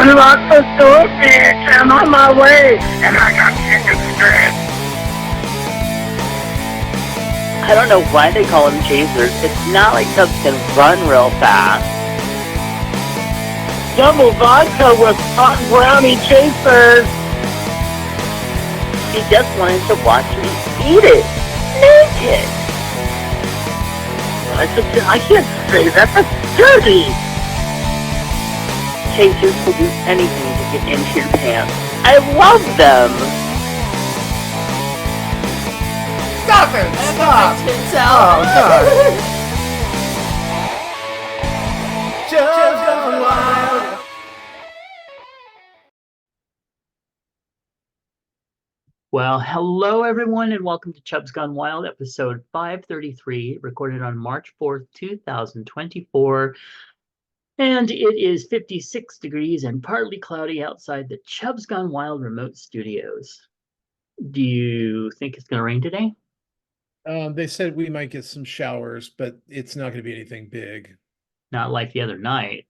Unlock the door, bitch. I'm on my way, and I got chicken strips. I don't know why they call them chasers. It's not like Chubs can run real fast. Double vodka with hot brownie chasers. She just wanted to watch me eat it. Naked. I can't say that. That's dirty. Chasers will do anything to get into your pants. I love them. Stop it! Stop! Oh, God! Chubs Gone Wild! Well, hello everyone, and welcome to Chubs Gone Wild, episode 533, recorded on March 4th, 2024. And it is 56 degrees and partly cloudy outside the Chubs Gone Wild remote studios. Do you think it's going to rain today? They said we might get some showers, but it's not going to be anything big. Not like the other night.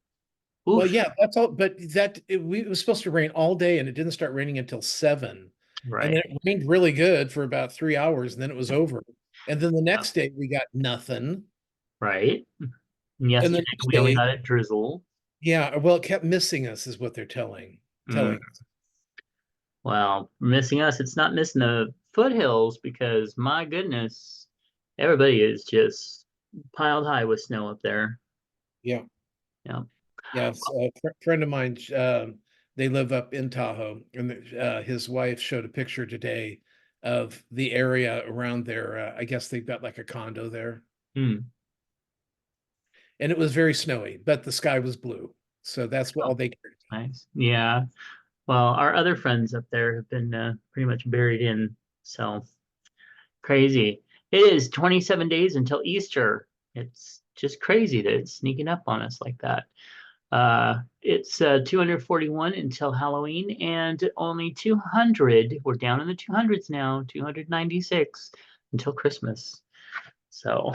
Well, Oof. yeah, that's all. But it was supposed to rain all day, and it didn't start raining until 7. Right. And then it rained really good for about 3 hours, and then it was over. And then the next day we got nothing. Right. And yesterday we only had it drizzle. Yeah, well, it kept missing us, is what they're telling us. Well, missing us, it's not missing the foothills because my goodness, everybody is just piled high with snow up there. Yeah. Yeah. Yes, a friend of mine, they live up in Tahoe, and his wife showed a picture today of the area around there. I guess they've got like a condo there. Hmm. And it was very snowy, but the sky was blue. So that's all they cared. Nice. Yeah. Well, our other friends up there have been pretty much buried in. So crazy. It is 27 days until Easter. It's just crazy that it's sneaking up on us like that. It's 241 until Halloween, and only 200. We're down in the 200s now, 296 until Christmas. So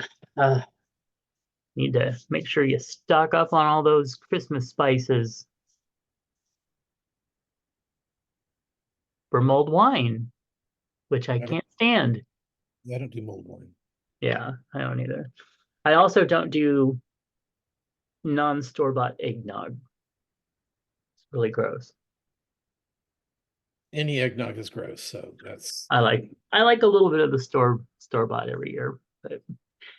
need to make sure you stock up on all those Christmas spices. For mulled wine, which I can't stand. I don't do mulled wine. Yeah, I don't either. I also don't do non-store-bought eggnog. It's really gross. Any eggnog is gross, so that's. I like a little bit of the store-bought every year. But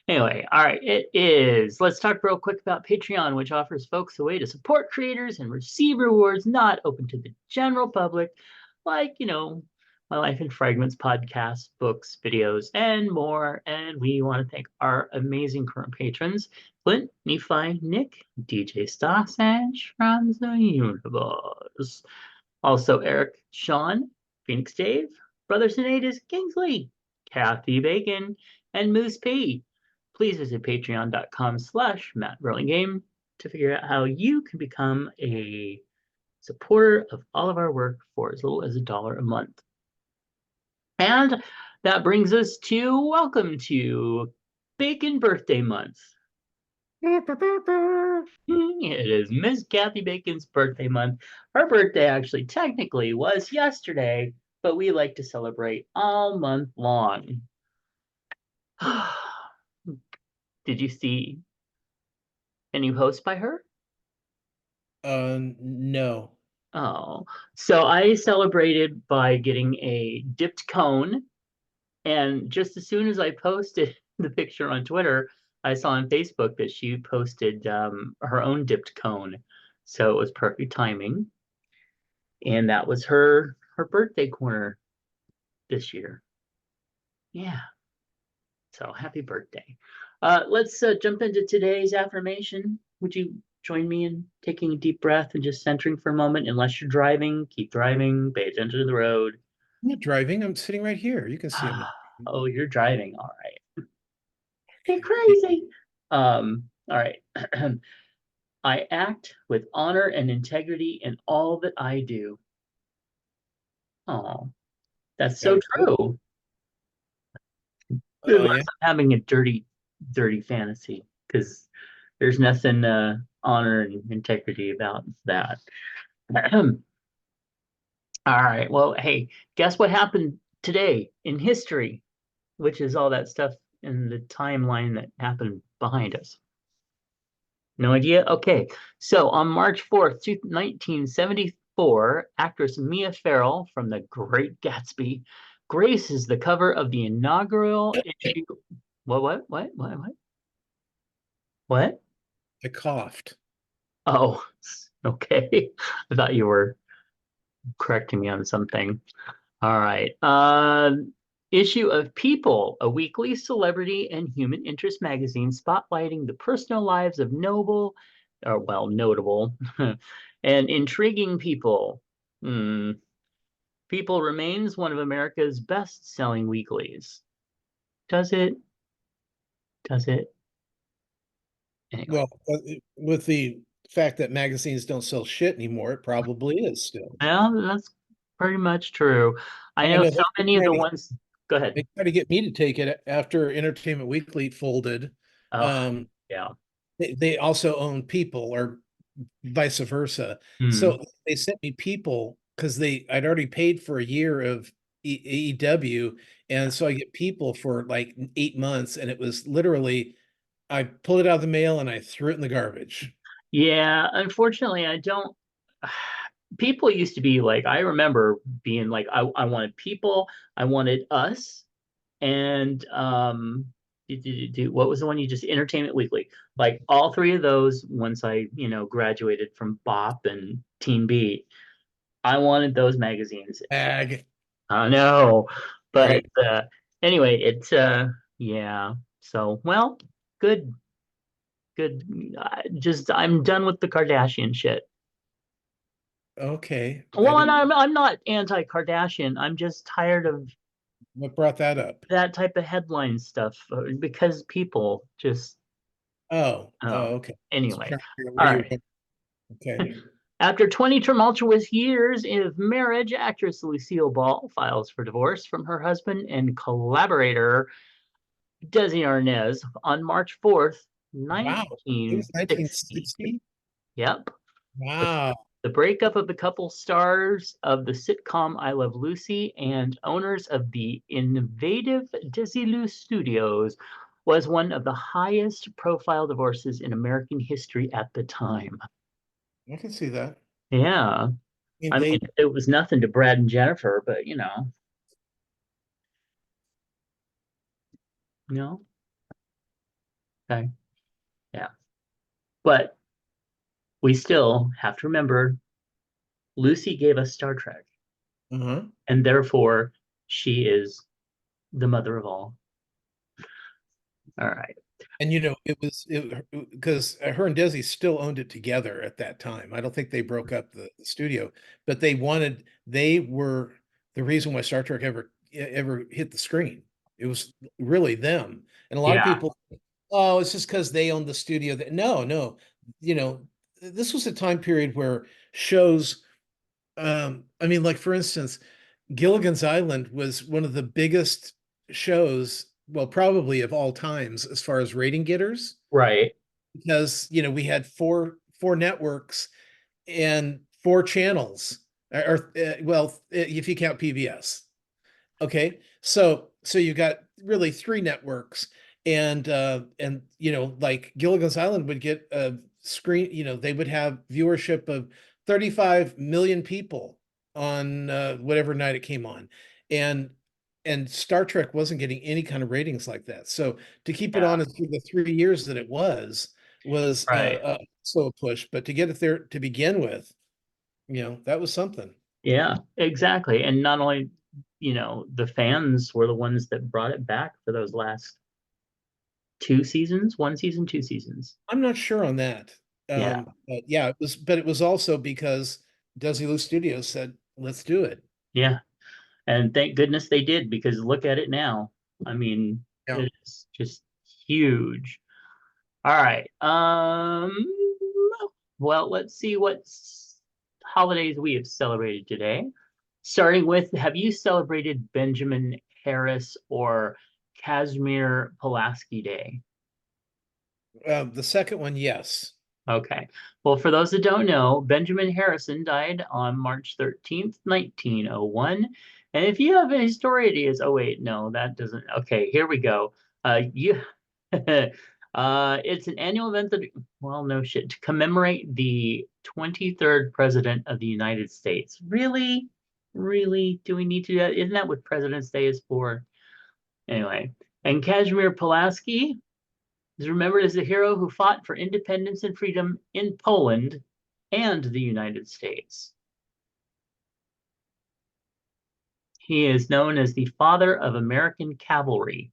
anyway, all right, it is. Let's talk real quick about Patreon, which offers folks a way to support creators and receive rewards not open to the general public, like, My Life in Fragments podcasts, books, videos, and more. And we want to thank our amazing current patrons, Clint, Nephi, Nick, DJ Stassange from the universe. Also Eric, Sean, Phoenix Dave, Brother Sineadus, Kingsley, Kathy Bacon, and Moose P. Please visit patreon.com/Matt Burlingame to figure out how you can become a supporter of all of our work for as little as $1 a month. And that brings us to welcome to Bacon Birthday Month. It is Miss Kathy Bacon's birthday month. Her birthday actually technically was yesterday, but we like to celebrate all month long. Did you see any posts by her? No. Oh, so I celebrated by getting a dipped cone, and just as soon as I posted the picture on Twitter, I saw on Facebook that she posted her own dipped cone, so it was perfect timing, and that was her birthday corner this year. Yeah, so happy birthday. Let's jump into today's affirmation. Would you join me in taking a deep breath and just centering for a moment? Unless you're driving, keep driving, pay attention to the road. I'm not driving. I'm sitting right here. You can see me. Oh, you're driving. All right. You're crazy. All right. I act with honor and integrity in all that I do. Oh, that's so true. Unless I'm having a dirty fantasy, because there's nothing honor and integrity about that. All right. Well, hey, guess what happened today in history, which is all that stuff in the timeline that happened behind us. No idea? Okay. So on March 4th, 1974, actress Mia Farrow from The Great Gatsby graces the cover of the inaugural issue. What? What? I coughed. Oh, okay. I thought you were correcting me on something. All right. Issue of People, a weekly celebrity and human interest magazine spotlighting the personal lives of notable and intriguing people. Hmm. People remains one of America's best-selling weeklies. Does it? Does it? Anyway. Well, with the fact that magazines don't sell shit anymore, it probably is still. Well, that's pretty much true. I I know know so many of the ones. Go ahead. they tried to get me to take it after Entertainment Weekly folded. Oh, Um, yeah. they also own People, or vice versa. Hmm. So they sent me People because I'd already paid for a year of AEW, and so I get People for like 8 months, and it was literally I pulled it out of the mail and I threw it in the garbage. Yeah, unfortunately, I don't. People used to be like, I remember being like, I wanted People, I wanted Us, and what was the one you just Entertainment Weekly? Like all three of those, once I, graduated from Bop and Teen Beat, I wanted those magazines. Ag. I know, but Right. anyway, yeah. So, well, good, good. Just I'm done with the Kardashian shit. Okay. I Well, and didn't. I'm not anti-Kardashian. I'm just tired of What brought that up? that type of headline stuff because people just Oh, oh. okay. So Anyway, trying to figure out all where you were right. going. Okay. After 20 tumultuous years of marriage, actress Lucille Ball files for divorce from her husband and collaborator Desi Arnaz on March 4th, Wow. It was 1960. 1960. Yep. The Wow. The breakup of the couple, stars of the sitcom I Love Lucy and owners of the innovative Desilu Studios, was one of the highest profile divorces in American history at the time. I can see that. Yeah. I mean, I mean, it was nothing to Brad and Jennifer, but no. Okay. Yeah. But we still have to remember Lucy gave us Star Trek, uh-huh. and therefore she is the mother of all. All right. And it was because her and Desi still owned it together at that time. I don't think they broke up the studio, but they were the reason why Star Trek ever hit the screen. It was really them. And a lot of Yeah. people, oh, it's just because they owned the studio. No, you know, this was a time period where shows, I mean, like for instance, Gilligan's Island was one of the biggest shows, well, probably of all times as far as rating getters, Right. because we had four networks and four channels, well, if you count PBS. Okay, so you got really three networks, and like Gilligan's Island would get a screen. They would have viewership of 35 million people on whatever night it came on, and and Star Trek wasn't getting any kind of ratings like that. So to keep it Yeah. on through the 3 years that it was Right. so a push, but to get it there to begin with, that was something. Yeah, exactly. And not only, the fans were the ones that brought it back for those last two seasons, one season, two seasons. I'm not sure on that. Yeah. But yeah, it was also because Desilu Studios said, let's do it. Yeah. And thank goodness they did because look at it now. I mean, Yeah. it's just huge. All right. Well, let's see what holidays we have celebrated today. Starting with, have you celebrated Benjamin Harris or Casimir Pulaski Day? The second one, yes. Okay. Well, for those that don't know, Benjamin Harrison died on March 13th, 1901. And if you have any story ideas, oh wait, no, that doesn't. Okay, here we go. You it's an annual event that, well, no shit, to commemorate the 23rd president of the United States. Really? Really? Do we need to do that? Isn't that what President's Day is for? Anyway, and Kazimierz Pulaski is remembered as the hero who fought for independence and freedom in Poland and the United States. He is known as the father of American cavalry,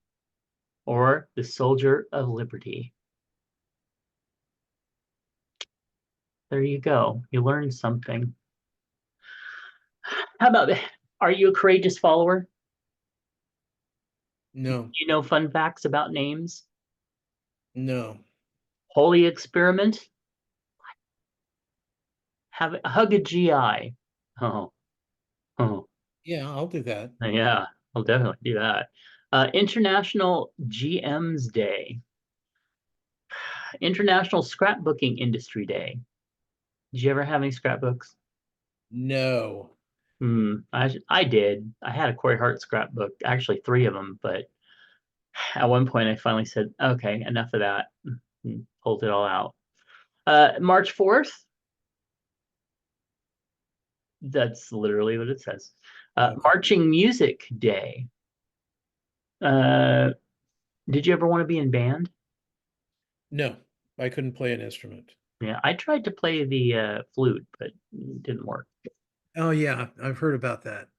or the soldier of liberty. There you go. You learned something. How about, are you a courageous follower? No, Do you know fun facts about names? no. Holy experiment? Have hug a GI. Oh, oh, Yeah, I'll do that. yeah, I'll definitely do that. International GM's Day. International Scrapbooking Industry Day. Did you ever have any scrapbooks? No. I did. I had a Corey Hart scrapbook, actually three of them, but at one point I finally said, okay, enough of that, and pulled it all out. March 4th, that's literally what it says. Okay. Marching Music Day. Did you ever want to be in band? No, I couldn't play an instrument. Yeah, I tried to play the flute, but it didn't work. Oh yeah, I've heard about that.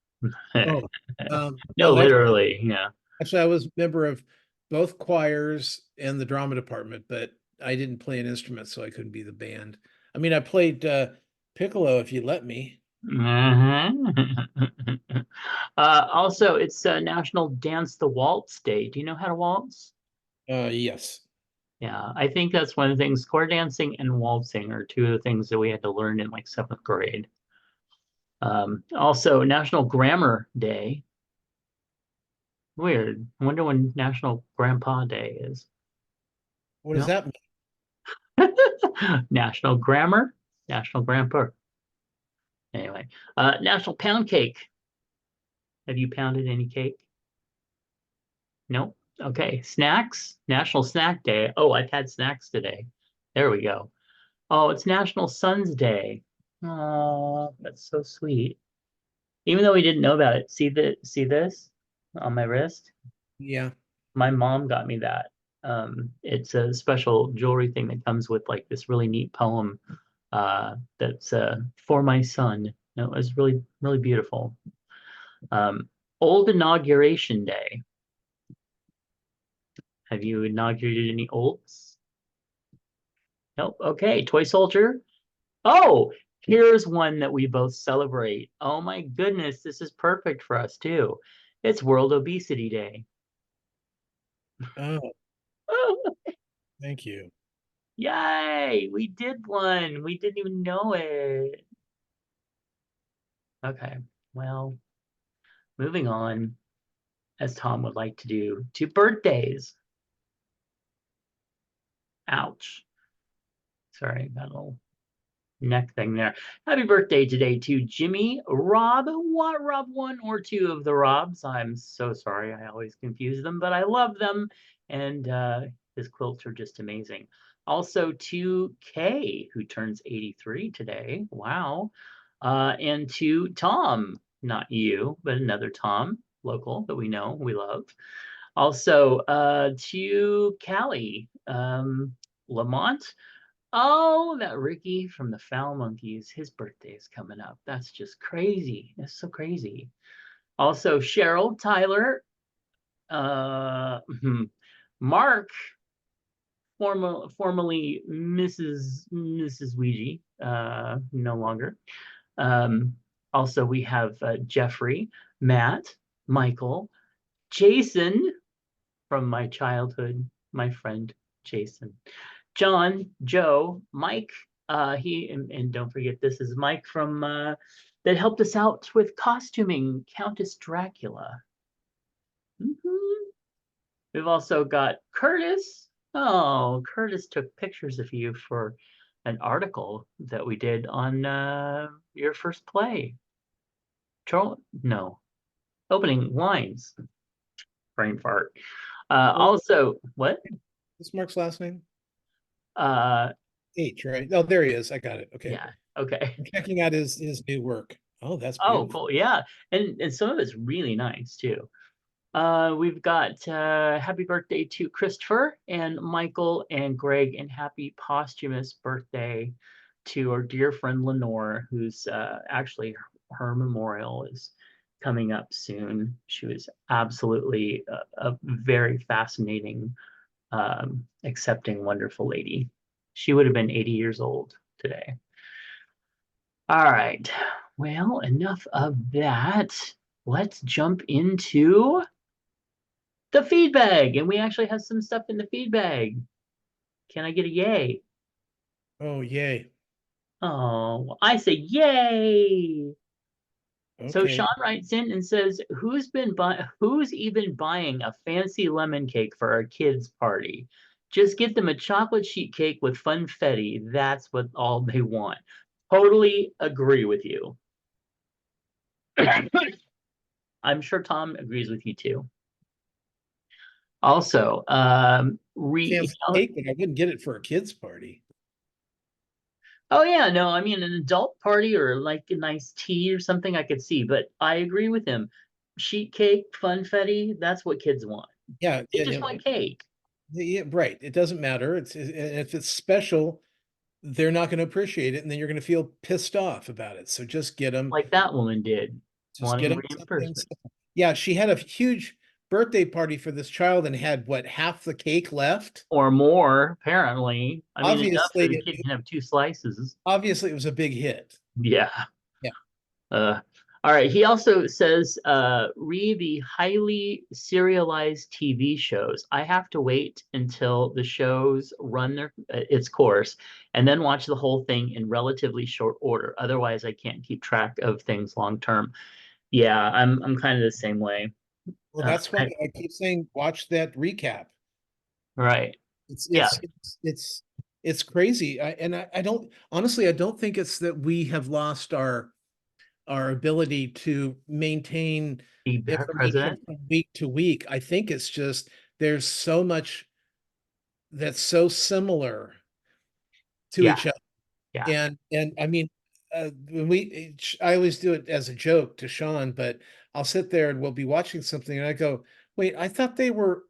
Oh, No, no, literally, yeah. actually, I was a member of both choirs and the drama department, but I didn't play an instrument, so I couldn't be the band. I mean, I played piccolo if you let me. Also, it's National Dance the Waltz Day. Do you know how to waltz? Yes. Yeah, I think that's one of the things. Square dancing and waltzing are two of the things that we had to learn in like seventh grade. Also, National Grammar Day. Weird. I wonder when National Grandpa Day is. What does No. that mean? National Grammar, National Grandpa. Anyway, National Pound Cake. Have you pounded any cake? No. Okay. Snacks. National Snack Day. Oh, I've had snacks today. There we go. Oh, it's National Sons Day. Oh, that's so sweet. Even though we didn't know about it. See this on my wrist? Yeah. My mom got me that. It's a special jewelry thing that comes with like this really neat poem that's for my son. It was really, really beautiful. Old Inauguration Day. Have you inaugurated any olds? Nope. Okay. Toy Soldier. Oh, here's one that we both celebrate. Oh my goodness, this is perfect for us too. It's World Obesity Day. Oh, thank you. Yay! We did one. We didn't even know it. Okay. Well, moving on, as Tom would like to do, to birthdays. Ouch. Sorry, got a little neck thing there. Happy birthday today to Jimmy, Rob. What, Rob 1 or 2 of the Robs? I'm so sorry. I always confuse them, but I love them. And his quilts are just amazing. Also to Kay, who turns 83 today. Wow. And to Tom, not you, but another Tom, local that we know, we love. Also to Callie, Lamont. Oh, that Ricky from the Foul Monkeys, his birthday is coming up. That's just crazy. That's so crazy. Also, Cheryl, Tyler, Mark, formerly Mrs. Ouija, no longer. Also, we have Jeffrey, Matt, Michael, Jason from my childhood, my friend Jason. John, Joe, Mike, and don't forget this is Mike from that helped us out with costuming Countess Dracula. We've also got Curtis. Oh, Curtis took pictures of you for an article that we did on your first play. No, opening lines. Brain fart. Also, what? What's Mark's last name? Uh, H, right? Oh, there he is. I got it. Okay. yeah. Okay. I'm checking out his new work. Oh, that's Oh, beautiful. cool. Yeah, and some of it's really nice too. We've got happy birthday to Christopher and Michael and Greg, and happy posthumous birthday to our dear friend Lenore, who's actually her memorial is coming up soon. She was absolutely a very fascinating, accepting, wonderful lady. She would have been 80 years old today. All right. Well, enough of that. Let's jump into the feed bag, and we actually have some stuff in the feed bag. Can I get a yay? Oh, yay. Oh, I say yay. So Okay. Sean writes in and says, who's even buying a fancy lemon cake for our kids' party? Just get them a chocolate sheet cake with funfetti. That's what all they want. Totally agree with you. I'm sure Tom agrees with you too. Also, Fancy cake, but I wouldn't get it for a kid's party. oh yeah, no, I mean an adult party or like a nice tea or something I could see, but I agree with him. Sheet cake, funfetti, that's what kids want. Yeah, They just want cake. yeah, right. It doesn't matter. If it's special, they're not going to appreciate it, and then you're going to feel pissed off about it. So Like that woman did, just get wanting them something reimbursement. simple. Yeah, she had a huge birthday party for this child and had what, half the cake left? Or more, apparently. I mean, enough so the Obviously, kid can have two slices. obviously it was a big hit. Yeah. Yeah. All right. He also says, re the highly serialized TV shows. I have to wait until the shows run its course and then watch the whole thing in relatively short order. Otherwise, I can't keep track of things long term. Yeah, I'm kind of the same way. Well, Uh, that's why I keep saying watch that recap. right. It's Yeah. it's it's it's it's crazy. I don't honestly I don't think it's that we have lost our ability to maintain The information president. from week to week. I think it's just there's so much that's so similar to Yeah. each other. Yeah. And I mean, I always do it as a joke to Sean, but I'll sit there and we'll be watching something and I go, wait, I thought they were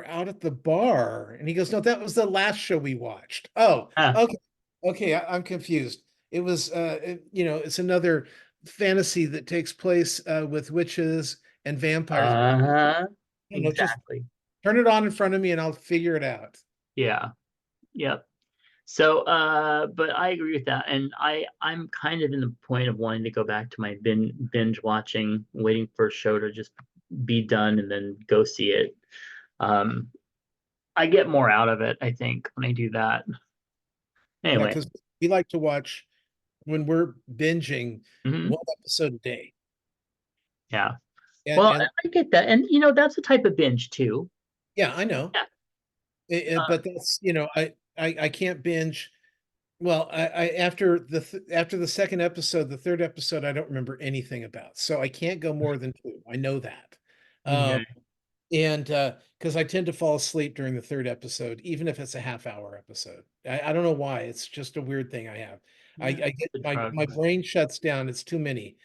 out at the bar. And he goes, no, that was the last show we watched. Oh, Ah, okay. Okay, I'm confused. It was it's another fantasy that takes place with witches and vampires. uh-huh. Just Exactly. turn it on in front of me and I'll figure it out. Yeah. Yep. So, but I agree with that, and I'm kind of in the point of wanting to go back to my binge watching, waiting for a show to just be done and then go see it. Um, I get more out of it, I think, when I do that. Yeah, Anyway, because we like to watch when we're binging mhm, one episode a day. yeah. And Well, and I get that, and that's a type of binge too. yeah, I know. Yeah. But that's, I can't binge. Well, after the second episode, the third episode, I don't remember anything about. So I can't go more than two. I know that. Um, Okay. and because I tend to fall asleep during the third episode, even if it's a half-hour episode. I don't know why. It's just a weird thing I have. I Yeah, get the my drugs. brain shuts down. It's too many.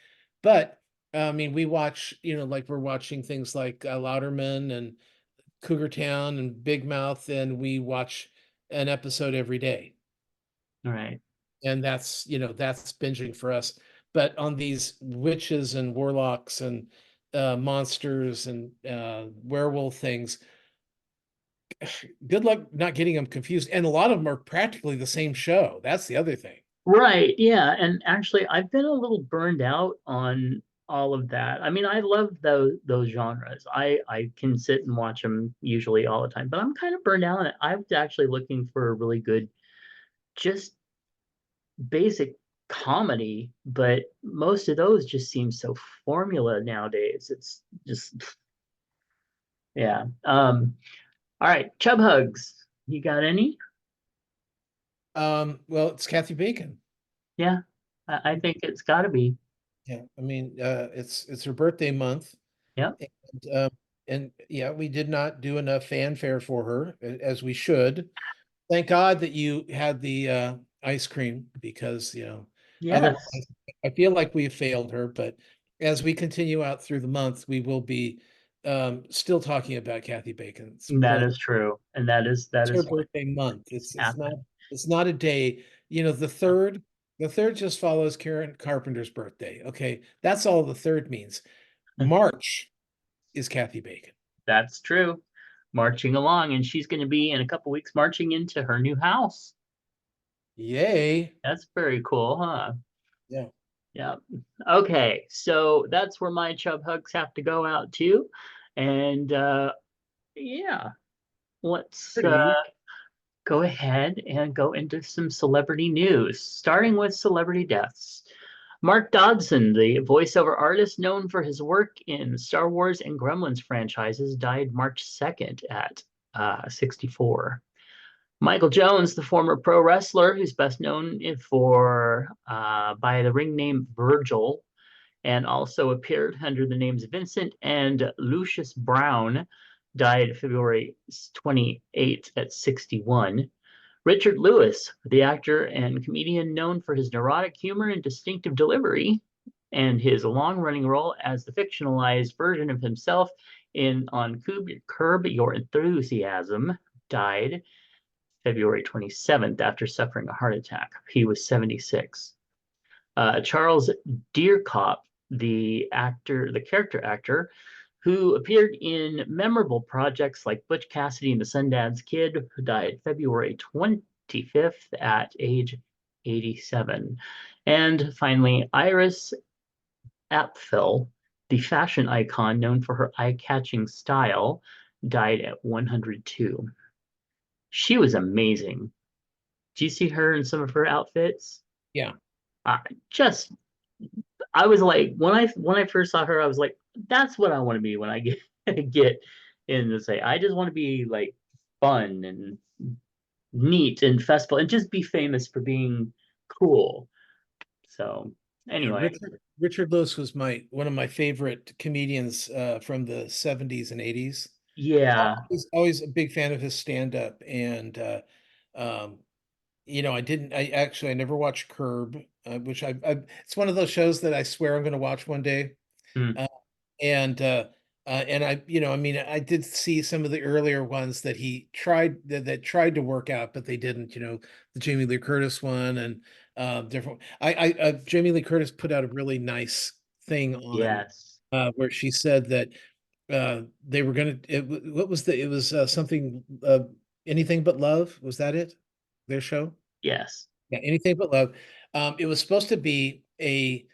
But I mean, we watch, like we're watching things like Louderman and Cougar Town and Big Mouth, and we watch an episode every day. All right. And that's binging for us. But on these witches and warlocks and monsters and werewolf things, good luck not getting them confused. And a lot of them are practically the same show. That's the other thing. Right, yeah, and actually, I've been a little burned out on all of that. I mean, I love those genres. I can sit and watch them usually all the time, but I'm kind of burned out on it. I was actually looking for a really good, just basic comedy, but most of those just seem so formula nowadays. It's just, yeah. All right, Chub hugs. You got any? Well, it's Kathy Bacon. Yeah, I think it's got to be. Yeah, I mean, it's her birthday month, Yeah, and yeah, we did not do enough fanfare for her as we should. Thank God that you had the ice cream because, otherwise yes, I feel like we failed her. But as we continue out through the month, we will be still talking about Kathy Bacon's that birth. is true, and that It's her is what birthday month. happened. It's not a day. The third just follows Karen Carpenter's birthday. Okay, that's all the third means. March is Kathy Bacon. That's true. Marching along, and she's going to be in a couple weeks marching into her new house. Yay! That's very cool, huh? Yeah. Yeah. Okay, so that's where my chub hugs have to go out to. And yeah, let's Pretty. go ahead and go into some celebrity news, starting with celebrity deaths. Mark Dodson, the voiceover artist known for his work in Star Wars and Gremlins franchises, died March 2nd at 64. Michael Jones, the former pro wrestler who's best known for by the ring name Virgil, and also appeared under the names Vincent and Lucius Brown, died February 28th at 61. Richard Lewis, the actor and comedian known for his neurotic humor and distinctive delivery, and his long-running role as the fictionalized version of himself in on Curb Your Enthusiasm, died February 27th after suffering a heart attack. He was 76. Charles Deerkop, the character actor, who appeared in memorable projects like Butch Cassidy and the Sundance Kid, who died February 25th at age 87. And finally, Iris Apfel, the fashion icon known for her eye-catching style, died at 102. She was amazing. Do you see her in some of her outfits? Yeah. I just I was like when I first saw her, I was like, that's what I want to be when I get get in to say I just want to be like fun and neat and festival and just be famous for being cool. So Yeah, anyway, Richard Lewis was my one of my favorite comedians from the 70s and 80s. yeah, Always a big fan of his stand-up. And um, I never watched Curb, which it's one of those shows that I swear I'm gonna watch one day. mm, Uh, and I did see some of the earlier ones that he tried that tried to work out, but they didn't. The Jamie Lee Curtis one and different. Jamie Lee Curtis put out a really nice thing on yes, where she said that they were gonna. What was the? It was something. Anything but love. Was that it? Their show. yes, Yeah, anything but love. It was supposed to be a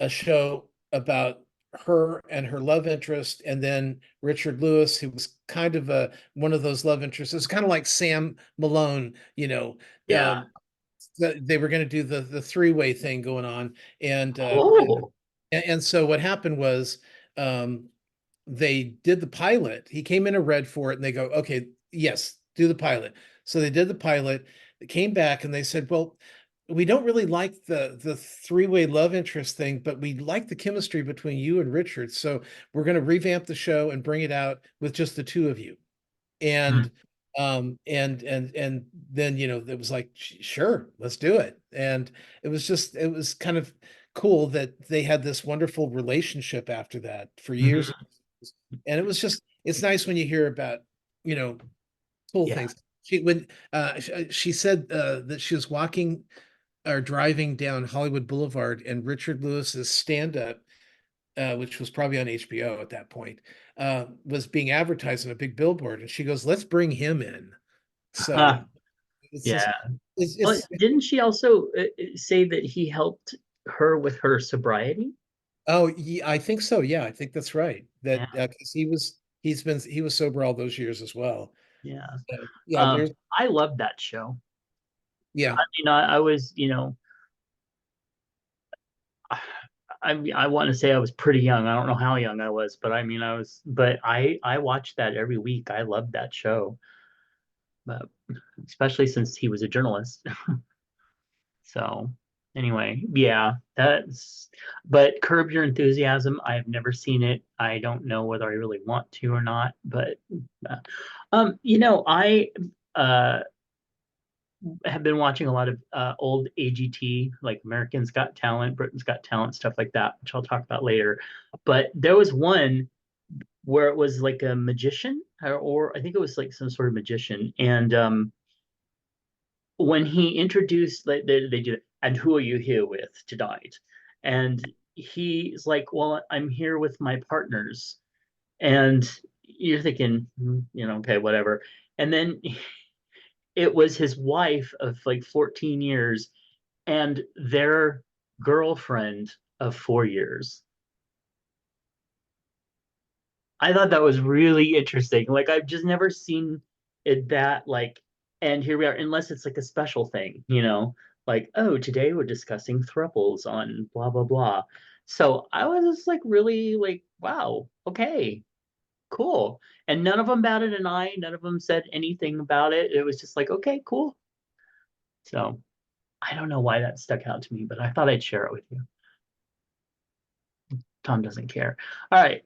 show about her and her love interest, and then Richard Lewis, who was kind of one of those love interests. It's kind of like Sam Malone, yeah. they were going to do the three-way thing going on, and Oh, so what happened was they did the pilot. He came in and read for it, and they go, okay, yes, do the pilot. So they did the pilot. They came back and they said, well, we don't really like the three-way love interest thing, but we like the chemistry between you and Richard. So we're going to revamp the show and bring it out with just the two of you. mm, And and then it was like, sure, let's do it. And it was kind of cool that they had this wonderful relationship after that for years. mhm, And it's nice when you hear about, you know, cool yeah, things. She said that she was walking or driving down Hollywood Boulevard, and Richard Lewis's stand-up, which was probably on HBO at that point, was being advertised on a big billboard, and she goes, "Let's bring him in." So it's just yeah. Well, it's didn't she also say that he helped her with her sobriety? oh yeah, I think so. Yeah, I think that's right. That Yeah, 'cause he was sober all those years as well. yeah. So, yeah, there's I loved that show. yeah. I was, I want to say I was pretty young. I don't know how young I was, but I mean, but I watched that every week. I loved that show, but especially since he was a journalist. So anyway, yeah, but Curb Your Enthusiasm, I have never seen it. I don't know whether I really want to or not, but uh, I uh have been watching a lot of old AGT, like Americans Got Talent, Britain's Got Talent, stuff like that, which I'll talk about later. But there was one where it was like a magician, or I think it was like some sort of magician, and when he introduced, like they do, and who are you here with tonight? And he's like, well, I'm here with my partners. And you're thinking, okay, whatever. And then it was his wife of like 14 years and their girlfriend of 4 years. I thought that was really interesting. Like I've just never seen it that like, and here we are, unless it's like a special thing, like, oh, today we're discussing thruples on blah blah blah. So I was just like really like, wow, okay, cool. And none of them batted an eye, none of them said anything about it. It was just like, okay, cool. So I don't know why that stuck out to me, but I thought I'd share it with you. Tom doesn't care. All right.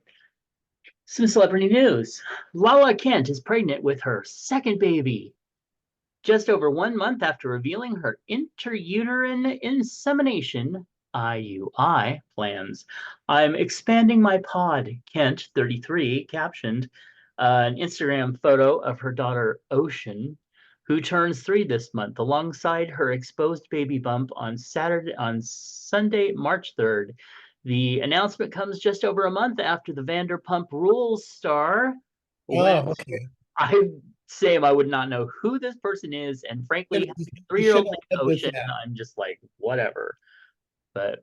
Some celebrity news. Lala Kent is pregnant with her second baby, just over 1 month after revealing her intrauterine insemination IUI plans. I'm expanding my pod, Kent, 33, captioned an Instagram photo of her daughter, Ocean, who turns 3 this month, alongside her exposed baby bump on Sunday, March 3rd. The announcement comes just over a month after the Vanderpump Rules star went. Oh, okay. I Same, I would not know who this person is, and frankly, You 3-year-old should named lead with Ocean, that. I'm just like, whatever. But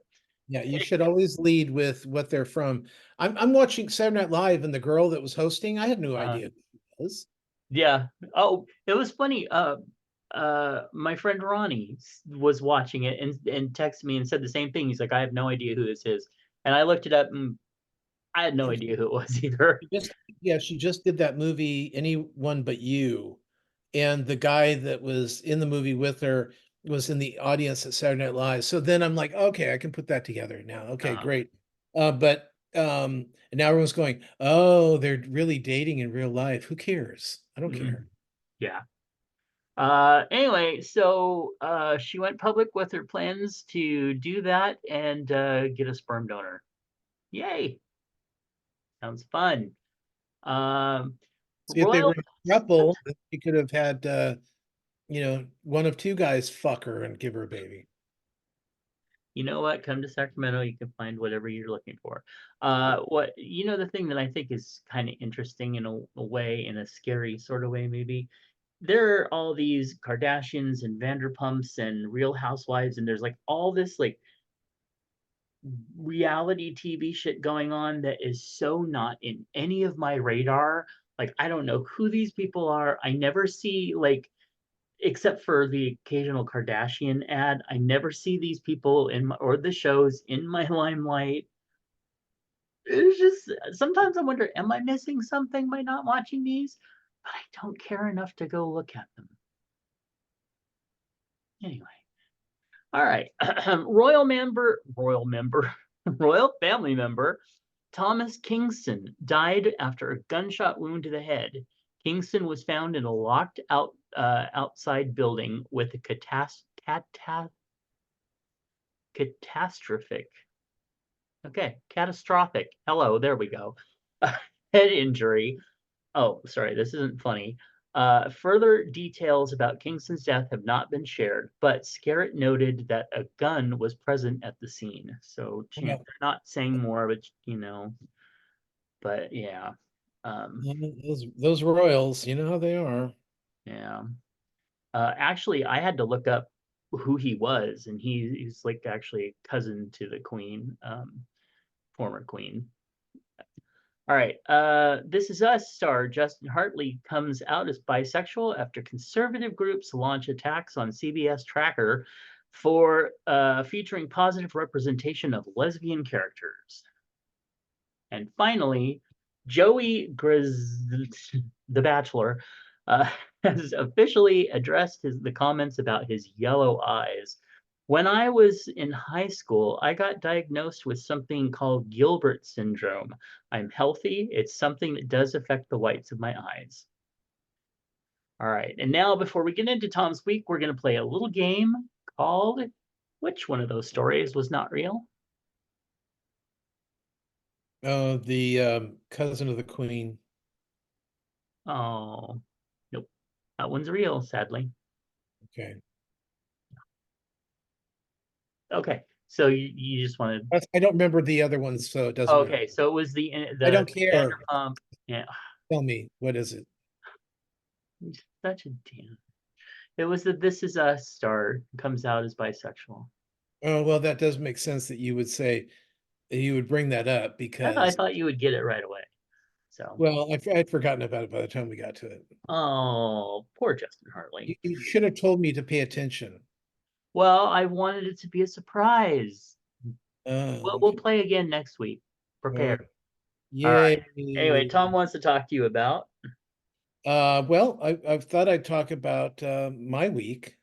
Yeah, you should always lead with what they're from. I'm watching Saturday Night Live, and the girl that was hosting, I had no uh, idea who she was. yeah. Oh, it was funny. My friend Ronnie was watching it and texted me and said the same thing. He's like, I have no idea who this is, and I looked it up, and I had no And idea who it was either. she just did that movie, Anyone But You. And the guy that was in the movie with her was in the audience at Saturday Night Live. So then I'm like, okay, I can put that together now. Okay, Uh, great. But and now everyone's going, oh, they're really dating in real life. Who cares? I don't mm, care. yeah. Anyway, so she went public with her plans to do that and get a sperm donor. Yay! Sounds fun. Um, See, if they were Royal, a couple, you could have had one of two guys fuck her and give her a baby. you know what? Come to Sacramento, you can find whatever you're looking for. The thing that I think is kind of interesting in a way, in a scary sort of way, maybe. There are all these Kardashians and Vanderpumps and Real Housewives, and there's like all this like reality TV shit going on that is so not in any of my radar. Like, I don't know who these people are. I never see, like, except for the occasional Kardashian ad, I never see these people or the shows in my limelight. It's just sometimes I wonder, am I missing something by not watching these? But I don't care enough to go look at them. Anyway. All right. Royal family member Thomas Kingston died after a gunshot wound to the head. Kingston was found in a locked outside building with a catastrophic. Okay, catastrophic. Hello, there we go. Head injury. Oh, sorry, this isn't funny. Further details about Kingston's death have not been shared, but Scarrett noted that a gun was present at the scene. So Yeah. they're not saying more, but yeah. Those royals, you know how they are. Yeah. Actually, I had to look up who he was, and he's like actually cousin to the queen, former queen. All right. This Is Us star Justin Hartley comes out as bisexual after conservative groups launch attacks on CBS Tracker for featuring positive representation of lesbian characters. And finally, Joey the Bachelor, has officially addressed the comments about his yellow eyes. When I was in high school, I got diagnosed with something called Gilbert syndrome. I'm healthy. It's something that does affect the whites of my eyes. All right, and now before we get into Tom's week, we're going to play a little game called Which One of Those Stories Was Not Real? The cousin of the queen. Oh, nope. That one's real, sadly. Okay. Okay, so you just wanted. I don't remember the other ones, so it doesn't matter. Okay, so it was I don't the care. Vanderpump. Yeah, Tell me, what is it? he's such a damn. It was the This Is Us star comes out as bisexual. Oh, well, that does make sense that you would say you would bring that up I because, thought you would get it right away. So, well, I'd forgotten about it by the time we got to it. oh, poor Justin Hartley. You should have told me to pay attention. Well, I wanted it to be a surprise. Oh, We'll okay. play again next week. All Prepare. right. All right. Yay. Anyway, Tom wants to talk to you about. Well, I thought I'd talk about my week,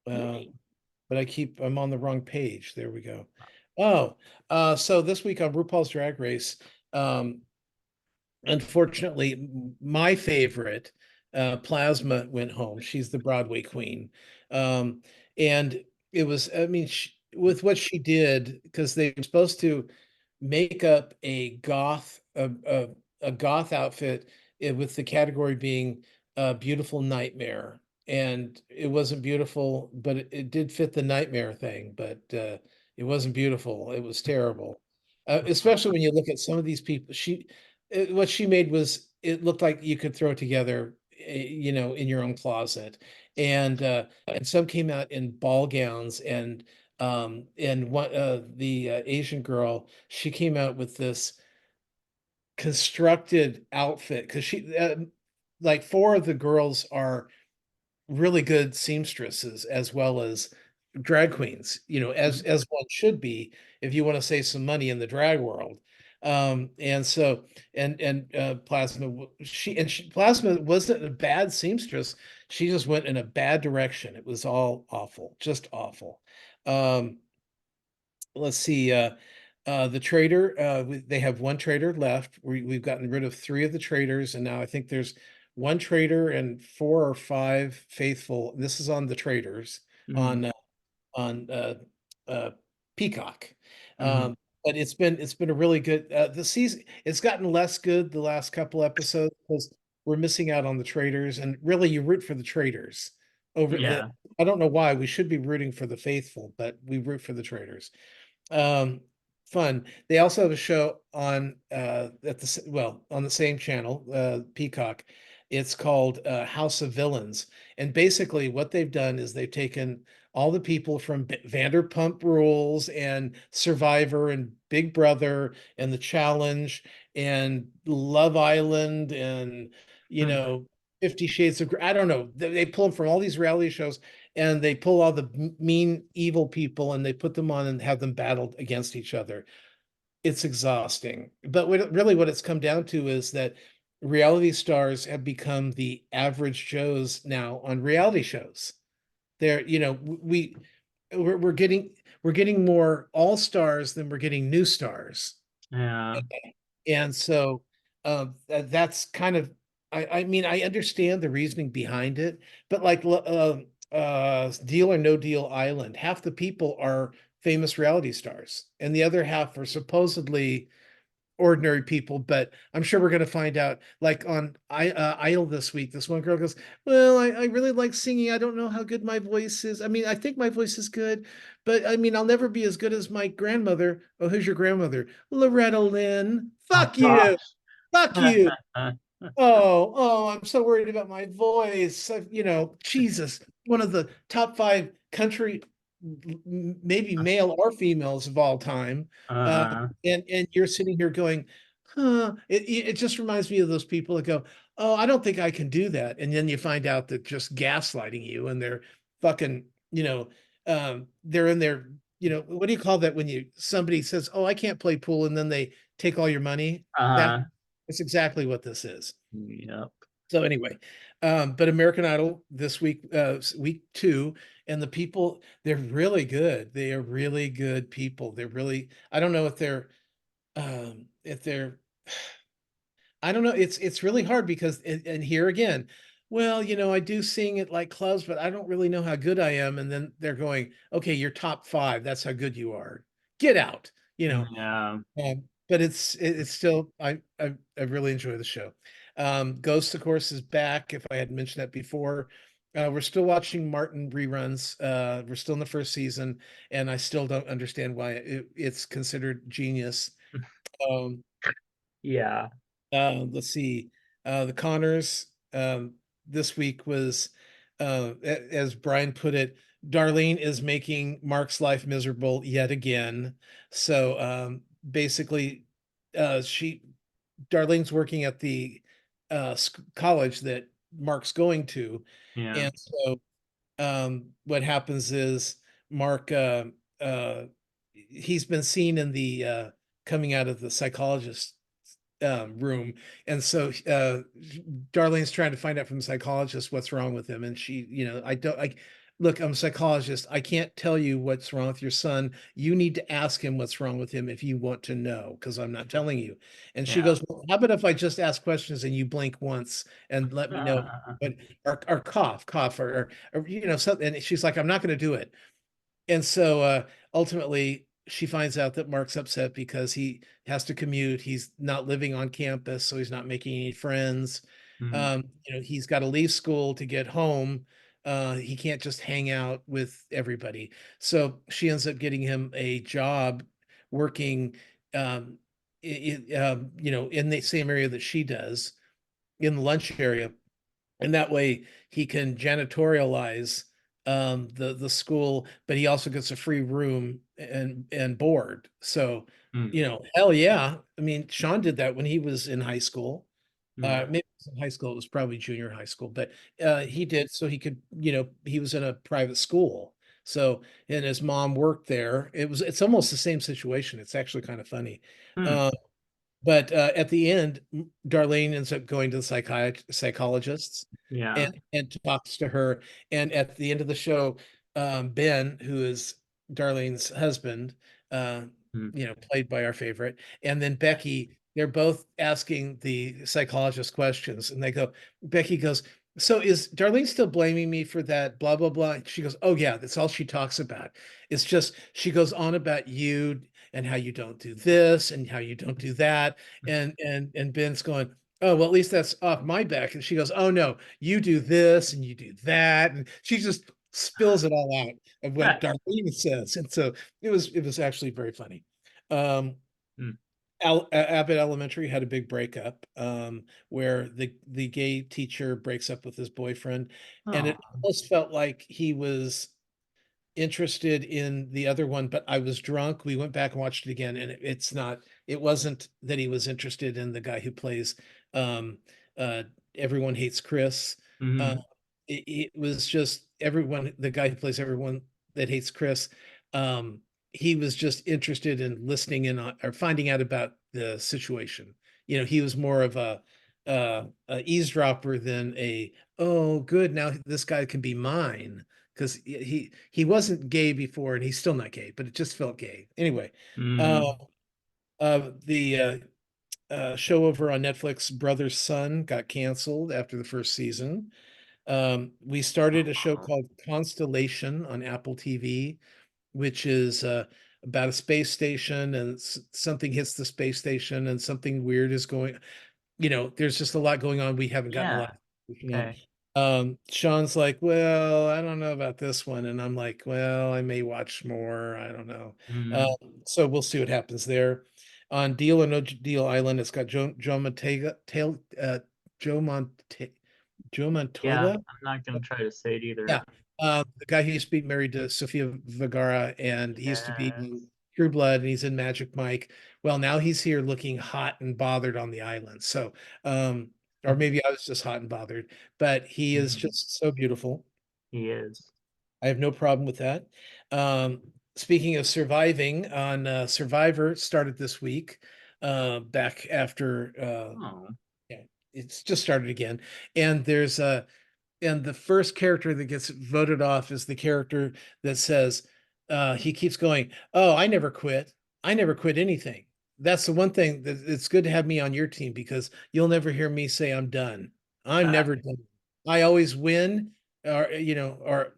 uh, Yay. but I'm on the wrong page. There we go. Oh, so this week on RuPaul's Drag Race, um, unfortunately, my favorite, Plasma, went home. She's the Broadway queen. Um, and it was, I mean, with what she did, because they were supposed to make up a goth outfit, with the category being a beautiful nightmare. And it wasn't beautiful, but it did fit the nightmare thing, but it wasn't beautiful. It was terrible. Especially when you look at some of these people. What she made was, it looked like you could throw it together, in your own closet. And some came out in ball gowns, and one the Asian girl, she came out with this constructed outfit, because like four of the girls are really good seamstresses as well as drag queens, as one should be if you want to save some money in the drag world. And so and Plasma wasn't a bad seamstress. She just went in a bad direction. It was all awful, just awful. Um, let's see. The trader, they have one trader left. We've gotten rid of three of the traders, and now I think there's one trader and four or five faithful. This is on the traders, Mhm, on on uh, Peacock. mhm. But it's been a really good, the season. It's gotten less good the last couple episodes because we're missing out on the traders, and really you root for the traders over the. Yeah. I don't know why we should be rooting for the faithful, but we root for the traders. Um, Fun. They also have a show on on the same channel, Peacock. It's called House of Villains. And basically what they've done is they've taken all the people from Vanderpump Rules and Survivor and Big Brother and The Challenge and Love Island and, you Hmm. know, 50 Shades of Grey. I don't know. They pull them from all these reality shows, and they pull all the mean, evil people, and they put them on and have them battled against each other. It's exhausting. But what it's come down to is that reality stars have become the average Joes now on reality shows. They're, we're getting more all stars than we're getting new stars. Yeah. And so that's kind of, I mean, I understand the reasoning behind it, but like Deal or No Deal Island, half the people are famous reality stars, and the other half are supposedly ordinary people. But I'm sure we're going to find out. Like on Idol this week, this one girl goes, "Well, I really like singing. I don't know how good my voice is. I mean, I think my voice is good, but I mean, I'll never be as good as my grandmother." Oh, who's your grandmother? Loretta Lynn. Oh Fuck you. gosh. Fuck you. Oh, I'm so worried about my voice. Jesus, one of the top five country, maybe male or females of all time. Uh, Uh-uh. and you're sitting here going, huh? It just reminds me of those people that go, oh, I don't think I can do that. And then you find out that just gaslighting you, and they're fucking, they're in there, what do you call that when somebody says, oh, I can't play pool, and then they take all your money? That Uh-huh. It's exactly what this is. Yep. So anyway, But American Idol this week, week 2, and the people, they're really good. They are really good people. They're really, I don't know if they're, I don't know. It's really hard because, and here again, well, I do sing at like clubs, but I don't really know how good I am. And then they're going, okay, you're top 5. That's how good you are. Get out, you know. Yeah. But it's still, I really enjoy the show. Ghost, of course, is back. If I had mentioned that before, we're still watching Martin reruns. We're still in the first season, and I still don't understand why it's considered genius. Um, Yeah. let's see. The Connors this week was, as Brian put it, Darlene is making Mark's life miserable yet again. So basically, she Darlene's working at the college that Mark's going to, Yeah. and so what happens is Mark, he's been seen in the coming out of the psychologist room, and so Darlene's trying to find out from the psychologist what's wrong with him, and she, I don't like. Look, I'm a psychologist. I can't tell you what's wrong with your son. You need to ask him what's wrong with him if you want to know, because I'm not telling you. And she Yeah. goes, well, how about if I just ask questions and you blink once and let me know? But or cough, or something. And she's like, I'm not going to do it. And so ultimately, she finds out that Mark's upset because he has to commute. He's not living on campus, so he's not making any friends. Mhm. He's got to leave school to get home. He can't just hang out with everybody. So she ends up getting him a job working, um, in the same area that she does, in the lunch area, and that way he can janitorialize the school, but he also gets a free room and board. So, Mm. hell yeah. I mean, Sean did that when he was in high school. Yeah. Maybe it was in high school, it was probably junior high school, but he did, so he could, he was in a private school. So, and his mom worked there. It's almost the same situation. It's actually kind of funny. Mm. Uh, but at the end, Darlene ends up going to the psychologists Yeah. and talks to her. And at the end of the show, Ben, who is Darlene's husband, Mm. played by our favorite, and then Becky, they're both asking the psychologist questions, and Becky goes, so is Darlene still blaming me for that? Blah blah blah. She goes, oh yeah, that's all she talks about. It's just she goes on about you and how you don't do this and how you don't do that. And Ben's going, oh, well, at least that's off my back. And she goes, oh no, you do this and you do that. And she just spills it all out of what Right. Darlene says. And so it was actually very funny. Um, Mm. Abbott Elementary had a big breakup, where the gay teacher breaks up with his boyfriend, and it Oh. almost felt like he was interested in the other one, but I was drunk. We went back and watched it again, and it wasn't that he was interested in the guy who plays um uh Everyone Hates Chris. Uh Mhm. it was just the guy who plays Everyone That Hates Chris. Um he was just interested in listening in on or finding out about the situation. He was more of a eavesdropper than oh good, now this guy can be mine, because he wasn't gay before and he's still not gay, but it just felt gay anyway. uh Mhm. the show over on Netflix, Brother's Son, got canceled after the first season. We started a show Oh. called Constellation on Apple TV, which is about a space station, and something hits the space station and something weird is going. There's just a lot going on. We haven't gotten a lot Yeah. of information on. Okay. Sean's like, well, I don't know about this one. And I'm like, well, I may watch more. I don't know. Mhm. So we'll see what happens there. On Deal or No Deal Island, it's got Joe Montega, Joe Monte, Joe Yeah. Montoya. I'm not gonna try to say it either. Yeah. The guy who used to be married to Sofia Vergara, and he used to be in Yes. True Blood, and he's in Magic Mike. Well, now he's here looking hot and bothered on the island. So, or maybe I was just hot and bothered, but he is Mhm. just so beautiful. He is. I have no problem with that. Speaking of surviving, on Survivor started this week, back after Oh. yeah, it's just started again. And there's a and the first character that gets voted off is the character that says, he keeps going, "Oh, I never quit. I never quit anything." That's the one thing that it's good to have me on your team because you'll never hear me say I'm done. I'm Uh, never done. I always win, or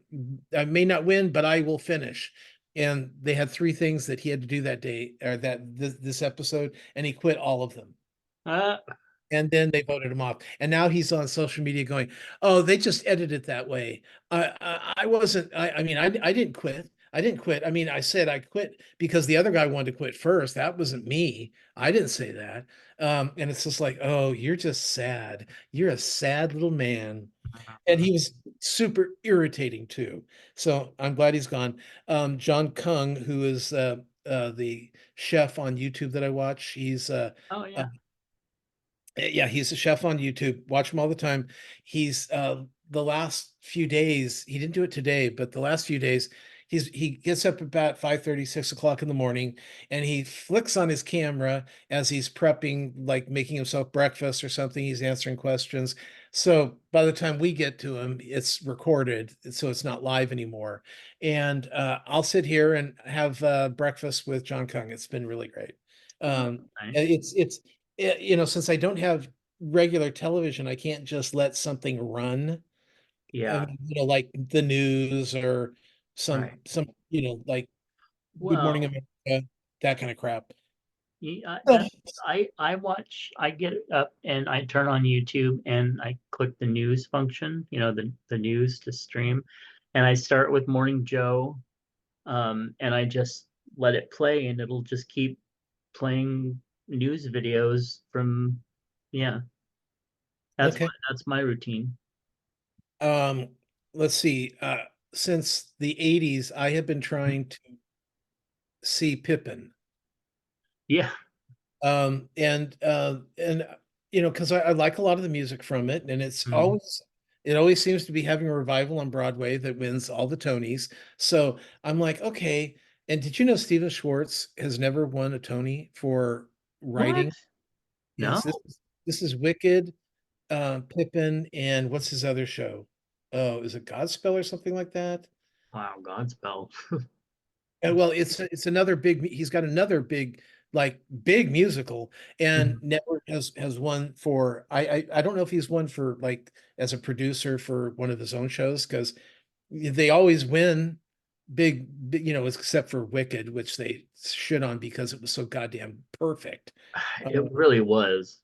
I may not win, but I will finish. And they had three things that he had to do that day, or this episode, and he quit all of them. uh, And then they voted him off. And now he's on social media going, "Oh, they just edited it that way. I wasn't, I mean, I didn't quit. I didn't quit. I mean, I said I quit because the other guy wanted to quit first. That wasn't me. I didn't say that." And it's just like, "Oh, you're just sad. You're a sad little man." And he was super irritating too. So I'm glad he's gone. John Kung, who is the chef on YouTube that I watch, he's oh uh, yeah. yeah, he's a chef on YouTube. Watch him all the time. He's the last few days, he didn't do it today, but the last few days, he gets up about 5:30, 6 o'clock in the morning, and he flicks on his camera as he's prepping, like making himself breakfast or something. He's answering questions. So by the time we get to him, it's recorded, so it's not live anymore. And I'll sit here and have breakfast with John Kung. It's been really great. Oh, Um, nice. it's since I don't have regular television, I can't just let something run. Yeah. Like the news or Right. like Good Morning Well, America, that kind of crap. yeah, Oh, I get up and I turn on YouTube and I click the news function, the news to stream, and I start with Morning Joe, and I just let it play and it'll just keep playing news videos from, yeah, okay. that's my routine. Um, let's see. Since the 80s, I have been trying to see Pippin. Yeah. Because I like a lot of the music from it, and Mhm. it always seems to be having a revival on Broadway that wins all the Tonys. So I'm like, okay. And did you know Stephen Schwartz has never won a Tony for What? writing? No? Yes, this is Wicked, Pippin, and what's his other show? Oh, is it Godspell or something like that? Wow, Godspell. Well, it's another big. He's got another big, like big musical, and Mhm. Network has won for. I don't know if he's won for like as a producer for one of his own shows because they always win big, except for Wicked, which they shit on because it was so goddamn perfect. It Um, really was.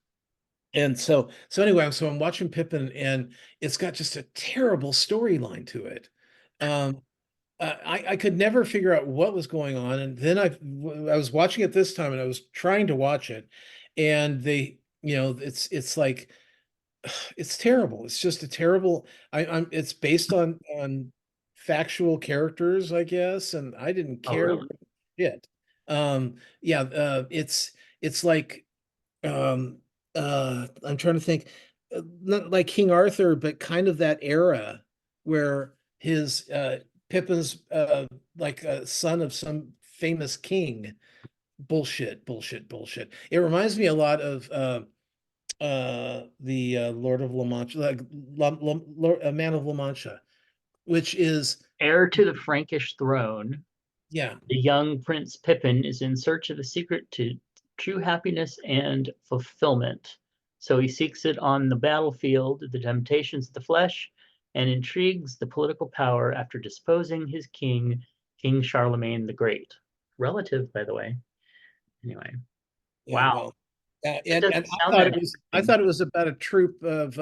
and so anyway, so I'm watching Pippin, and it's got just a terrible storyline to it. Um, I could never figure out what was going on, and then I was watching it this time, and I was trying to watch it, and it's like it's terrible. It's just a terrible. It's based on factual characters, I guess, and I didn't Oh, care really? shit. Yeah, it's like I'm trying to think, not like King Arthur, but kind of that era where his Pippin's like a son of some famous king. Bullshit, bullshit, bullshit. It reminds me a lot of the Lord of La Mancha, like a Man of La Mancha, which is Heir to the Frankish throne, yeah, the young Prince Pippin is in search of a secret to true happiness and fulfillment. So he seeks it on the battlefield, the temptations of the flesh, and intrigues the political power after disposing his king, King Charlemagne the Great. Relative, by the way. Anyway, yeah. wow. Well, That and doesn't sound that I interesting. thought it was about a troupe of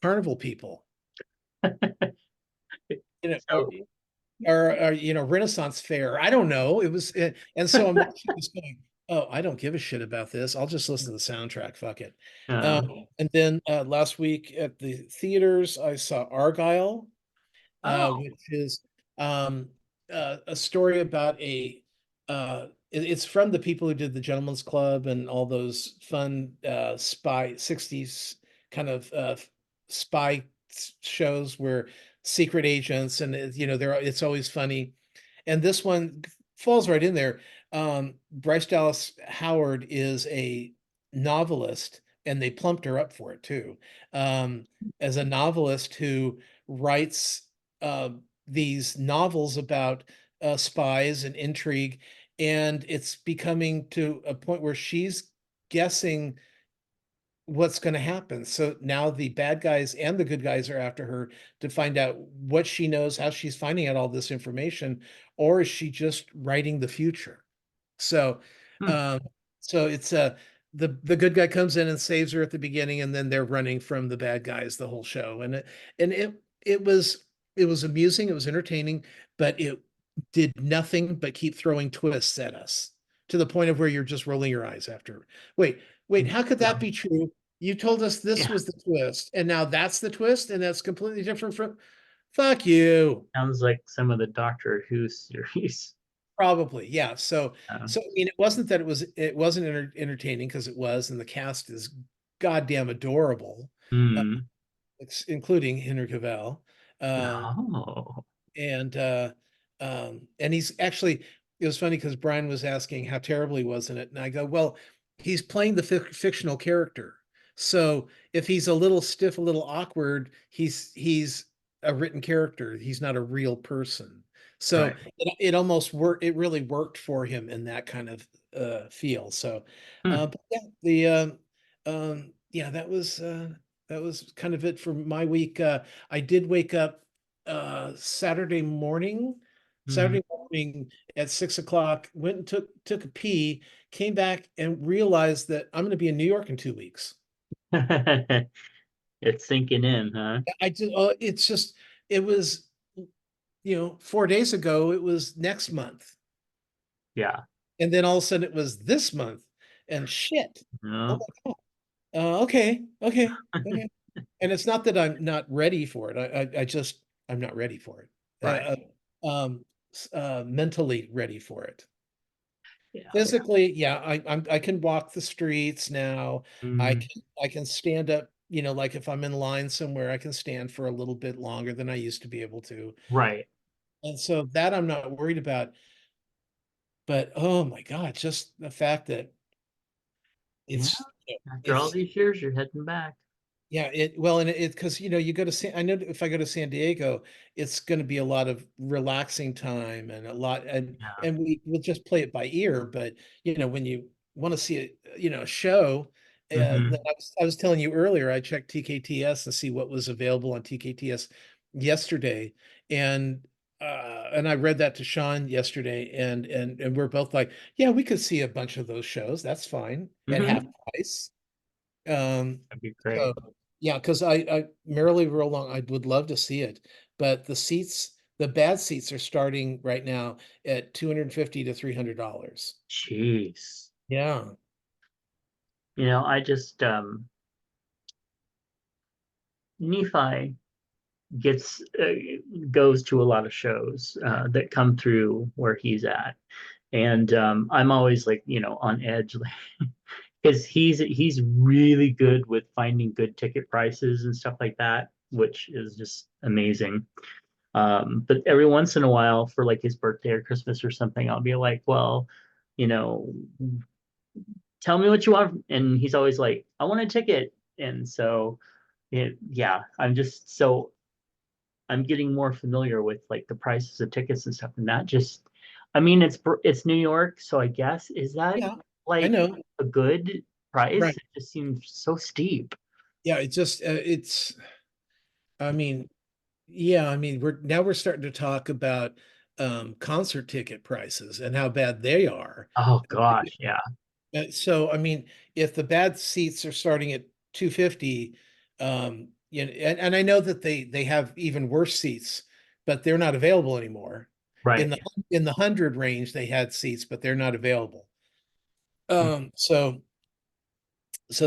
carnival people, you know, or, So, Renaissance fair. I don't know. It was, and so I'm watching this going, oh, I don't give a shit about this. I'll just listen to the soundtrack. Fuck it. uh, And then last week at the theaters, I saw Argyle, oh, which is a story about it's from the people who did the Gentleman's Club and all those fun spy 60s kind of spy shows where secret agents and it's always funny. And this one falls right in there. Bryce Dallas Howard is a novelist, and they plumped her up for it too. As a novelist who writes these novels about spies and intrigue, and it's becoming to a point where she's guessing what's going to happen. So now the bad guys and the good guys are after her to find out what she knows, how she's finding out all this information, or is she just writing the future? So, Hmm. um, so it's the good guy comes in and saves her at the beginning, and then they're running from the bad guys the whole show, and it was amusing, it was entertaining, but it did nothing but keep throwing twists at us to the point of where you're just rolling your eyes after. Wait, how could Yeah. that be true? You told us this Yeah. was the twist, and now that's the twist, and that's completely different from. Fuck you. Sounds like some of the Doctor Who series. Probably, yeah. So, Uh, so I mean, it wasn't that it wasn't entertaining, because it was, and the cast is goddamn adorable, uh, hmm. including Henry Cavill. Um, Oh, and he's actually, it was funny because Brian was asking how terrible he was in it, and I go, well, he's playing the fictional character, so if he's a little stiff, a little awkward, he's a written character, he's not a real person. So right. it almost worked, it really worked for him in that kind of feel. So Hmm. but yeah, yeah, that was kind of it for my week. I did wake up Hmm. Saturday morning at 6 o'clock, went and took a pee, came back and realized that I'm going to be in New York in 2 weeks. It's sinking in, huh? It's just, it was, 4 days ago, it was next month. Yeah. And then all of a sudden it was this month, and shit. Oh No. my God. Okay. And it's not that I'm not ready for it. I just, I'm not ready for it. Right. Mentally ready for it. Yeah. Physically, yeah, I can walk the streets now. Mm, I can stand up, like if I'm in line somewhere, I can stand for a little bit longer than I used to be able to. right. And so that I'm not worried about. But oh my God, just the fact that Yeah. it's After all it's these years, you're heading back. yeah, and it because you go to I know if I go to San Diego, it's going to be a lot of relaxing time, and a lot, Yeah. and we'll just play it by ear. But when you want to see a show, Hmm. that I was telling you earlier, I checked TKTS to see what was available on TKTS yesterday, and I read that to Sean yesterday, and we're both like, yeah, we could see a bunch of those shows. That's fine at half Hmm. price. Um, That'd be great. so yeah, because I Merrily Roll Along, I would love to see it, but the bad seats are starting right now at $250 to $300. Jeez. Yeah. I just Nephi gets goes to a lot of shows that come through where he's at, and I'm always like on edge, because he's really good with finding good ticket prices and stuff like that, which is just amazing. But every once in a while, for like his birthday or Christmas or something, I'll be like, well, you know, tell me what you want, and he's always like, I want a ticket, and so yeah, I'm getting more familiar with like the prices of tickets and stuff, and that just, I mean, it's New York, so I guess, is that Yeah, I like know. a good price? Right. It just seems so steep. Yeah, I mean, yeah, I mean, we're starting to talk about concert ticket prices and how bad they are. Oh gosh, yeah, So I mean, if the bad seats are starting at 250, and I know that they have even worse seats, but they're not available anymore. In right. the in the 100 range, they had seats, but they're not available. So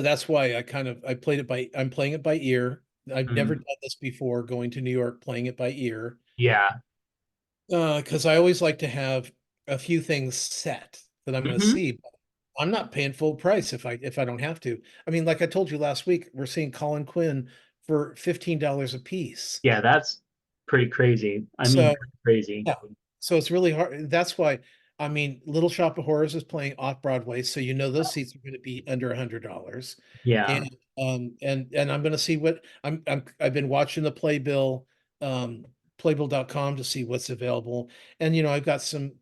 that's why I'm playing it by ear. I've never Mhm. done this before, going to New York, playing it by ear. Yeah. Because I always like to have a few things set that I'm going to Hmm. see. I'm not paying full price if I don't have to. I mean, like I told you last week, we're seeing Colin Quinn for $15 a piece. Yeah, that's pretty crazy. I mean, So pretty crazy. yeah, so it's really hard. That's why I mean, Little Shop of Horrors is playing off Broadway, so you know those seats are going to be under $100. Yeah. And I'm going to see what I've been watching the playbill, playbill.com to see what's available. And I've got some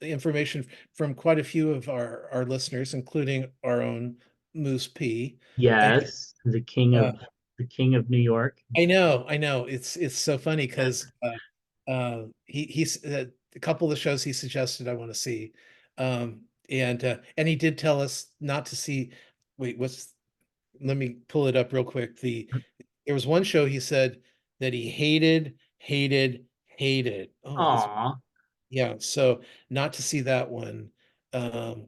information from quite a few of our listeners, including our own Moose P. And Yes. uh, The king of New York. I know. It's so funny because he's a couple of the shows he suggested I want to see, and he did tell us not to see. Wait, let me pull it up real quick. There was one show he said that he hated. Oh, that's Aw. yeah. So not to see that one. Um,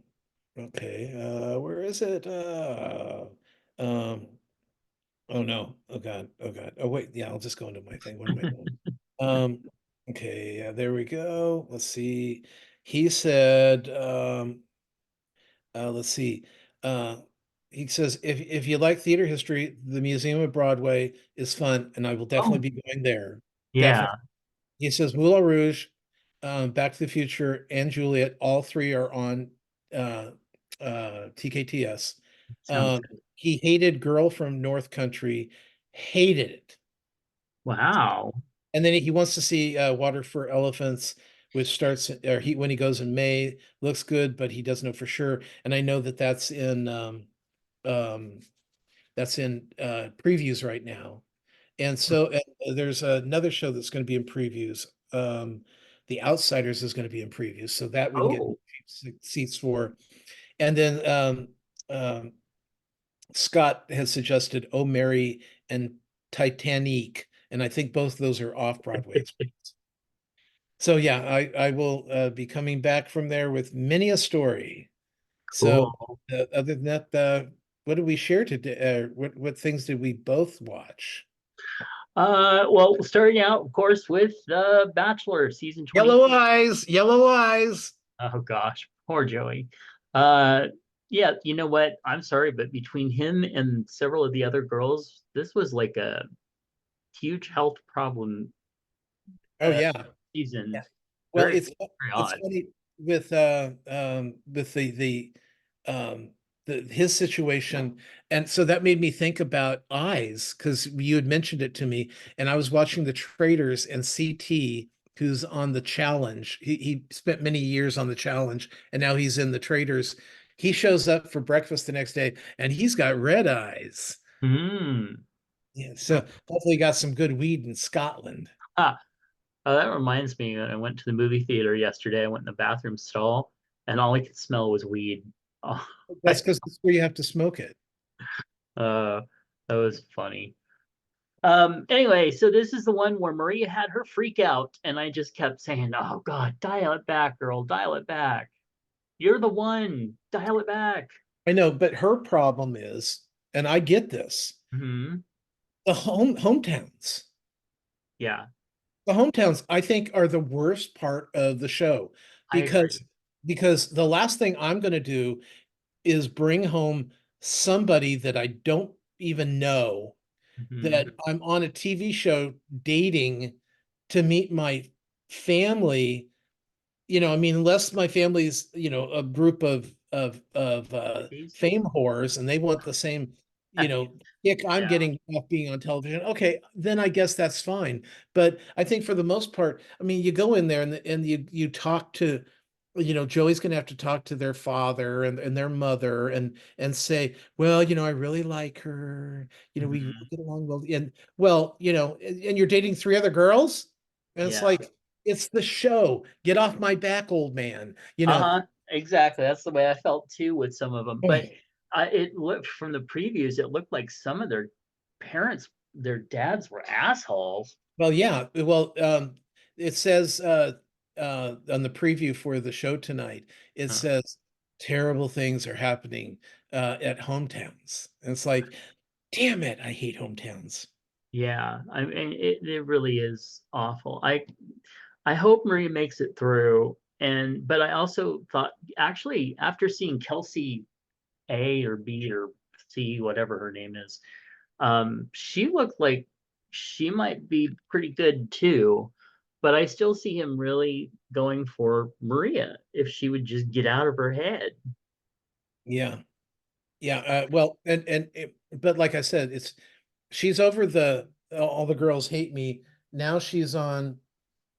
okay, where is it? Um, Oh no. Oh God. Oh God. Oh wait. Yeah, I'll just go into my thing. What am I doing? Um, okay, yeah, there we go. Let's see. He said, let's see. Uh, he says if you like theater history, the Museum of Broadway is fun, and I will Oh, definitely be going there. yeah. Definitely. He says Moulin Rouge, Back to the Future, and Juliet, all three are on uh TKTS. Sounds Um, good. he hated Girl from North Country, hated it. Wow. And then he wants to see Water for Elephants, which starts or he when he goes in May. Looks good, but he doesn't know for sure. And I know that um, that's in previews right now. And so there's another show that's going to be in previews. The Outsiders is going to be in previews, so that we can get Oh, seats for. And then Scott has suggested Oh Mary and Titanic, and I think both of those are off Broadway. So yeah, I will be coming back from there with many a story. So cool. other than that, what did we share today? What things did we both watch? Well, starting out, of course, with The Bachelor season Yellow 22. eyes, yellow eyes. Oh gosh, poor Joey. Uh, yeah, you know what? I'm sorry, but between him and several of the other girls, this was like a huge health problem Oh yeah. Yeah. season. Well, Very, very it's odd. funny with his situation, and so that made me think about eyes because you had mentioned it to me, and I was watching the Traders and CT, who's on the Challenge. He spent many years on the Challenge, and now he's in the Traders. He shows up for breakfast the next day, and he's got red eyes. Hmm. Yeah, so hopefully he got some good weed in Scotland. Ah, that reminds me, I went to the movie theater yesterday. I went in the bathroom stall, and all I could smell was weed. Oh, That's because that's where you have to smoke it. uh, that was funny. Anyway, so this is the one where Maria had her freak out, and I just kept saying, "Oh God, dial it back, girl, dial it back. You're the one, dial it back." I know, but her problem is, and I get this, Hmm. the hometowns. Yeah, The hometowns, I think, are the worst part of the show I because agree. the last thing I'm going to do is bring home somebody that I don't even know Hmm. that I'm on a TV show dating to meet my family. I mean, unless my family's, a group of These- fame whores and they want the same, kick I'm Yeah. getting off being on television, okay, then I guess that's fine. But I think for the most part, I mean, you go in there and you talk to, Joey's gonna have to talk to their father and their mother and say, well, I really like her, we really Hmm. get along well. And well, and you're dating three other girls, and it's Yeah. like it's the show. Get off my back, old man. Uh-huh. Exactly. That's the way I felt too with some of them. But Oh, it looked from the previews, it looked like some of their parents, their dads were assholes. well, yeah. Well, it says on the preview for the show tonight, it Huh. says terrible things are happening at hometowns. And it's like, damn it, I hate hometowns. Yeah, I mean it really is awful. I hope Marie makes it through. And but I also thought actually after seeing Kelsey A or B or C, whatever her name is, she looked like she might be pretty good too. but I still see him really going for Maria if she would just get out of her head. Yeah. Yeah. Well, but like I said, she's over the all the girls hate me. Now she's on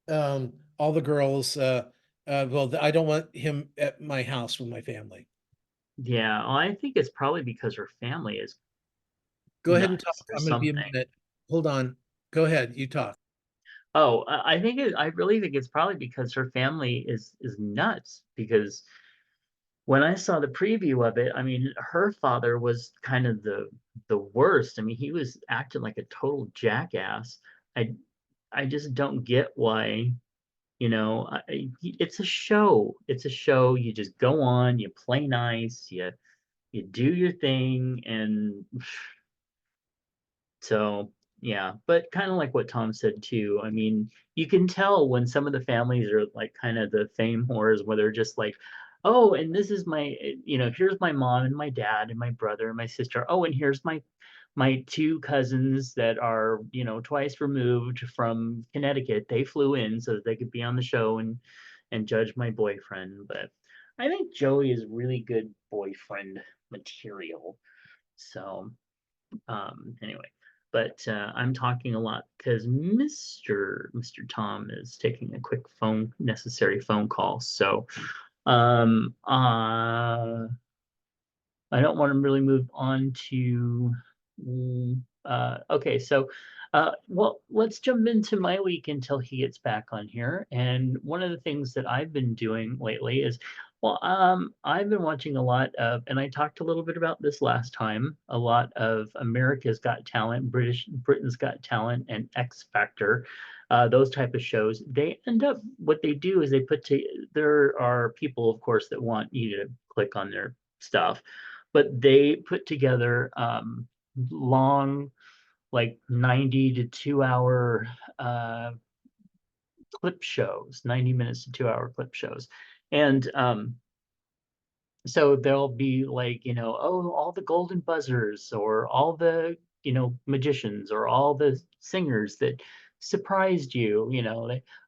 all the girls. Well, I don't want him at my house with my family. Yeah, well, I think it's probably because her family is Go ahead and talk. nuts or I'm going to be a something. minute. Hold on. Go ahead. You talk. Oh, I really think it's probably because her family is nuts. Because when I saw the preview of it, I mean, her father was kind of the worst. I mean, he was acting like a total jackass. I I just don't get why, it's a show. It's a show. You just go on, you play nice, you do your thing, and so, yeah, but kind of like what Tom said too. I mean, you can tell when some of the families are like kind of the fame whores where they're just like, oh, and this is here's my mom and my dad and my brother and my sister. Oh, and here's my two cousins that are, twice removed from Connecticut. They flew in so that they could be on the show and judge my boyfriend. But I think Joey is really good boyfriend material. So, anyway, but I'm talking a lot because Mr. Tom is taking a quick necessary phone call. So um, uh, I don't want to really move on to. Okay, so well, let's jump into my week until he gets back on here. And one of the things that I've been doing lately is, well, I've been watching a lot of, and I talked a little bit about this last time, a lot of America's Got Talent, Britain's Got Talent, and X Factor. Those type of shows, they end up, what they do is there are people, of course, that want you to click on their stuff, but they put together long, like 90 to 2 hour clip shows, 90 minutes to 2 hour clip shows. And so there'll be like, oh, all the golden buzzers, or all the, magicians, or all the singers that surprised you,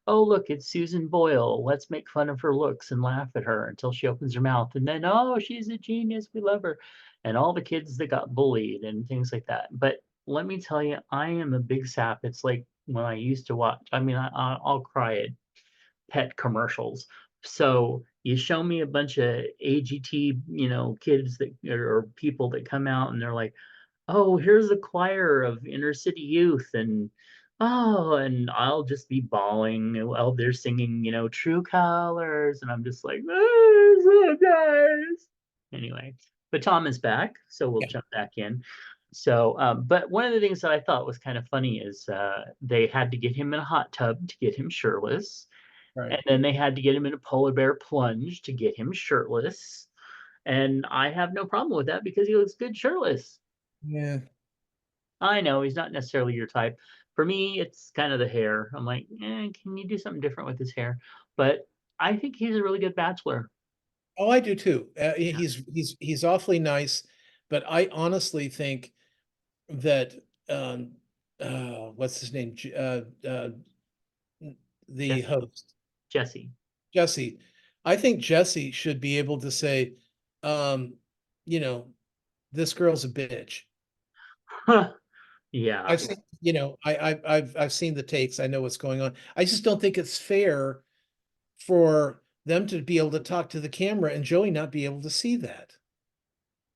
oh, look, it's Susan Boyle. Let's make fun of her looks and laugh at her until she opens her mouth. And then, oh, she's a genius. We love her. And all the kids that got bullied and things like that. But let me tell you, I am a big sap. It's like when I used to watch, I mean, I'll cry at pet commercials. So you show me a bunch of AGT, kids that or people that come out and they're like, oh, here's a choir of inner city youth, and oh, and I'll just be bawling while they're singing, True Colors, and I'm just like, oh, so nice. Anyway, but Tom is back, so we'll Yeah. jump back in. So, but one of the things that I thought was kind of funny is they had to get him in a hot tub to get him shirtless. Right. And then they had to get him in a polar bear plunge to get him shirtless. And I have no problem with that because he looks good shirtless. Yeah. I know he's not necessarily your type. For me, it's kind of the hair. I'm like, can you do something different with his hair? But I think he's a really good bachelor. Oh, I do too. Yeah. He's awfully nice, but I honestly think that what's his name? The Jesse. host, Jesse. Jesse. I think Jesse should be able to say, um, you know, this girl's a bitch. Yeah. I've seen, I've seen the takes. I know what's going on. I just don't think it's fair for them to be able to talk to the camera and Joey not be able to see that.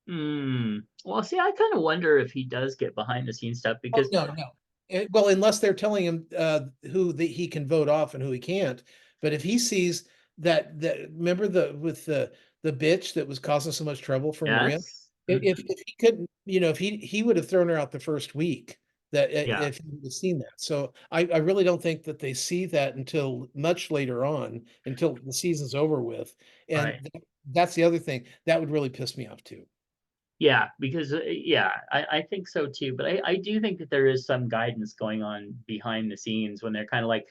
Well, see, I kind of wonder if he does get behind the scenes stuff Oh, because no, no. Well, unless they're telling him he can vote off and who he can't. But if he sees that remember with the bitch that was causing so much trouble for Maria, yes. if he couldn't, if he would have thrown her out the first week that Yeah. if he would have seen that. So I really don't think that they see that until much later on, until the season's over with. And Right. that's the other thing that would really piss me off too. Yeah, because yeah, I think so too. But I do think that there is some guidance going on behind the scenes when they're kind of like,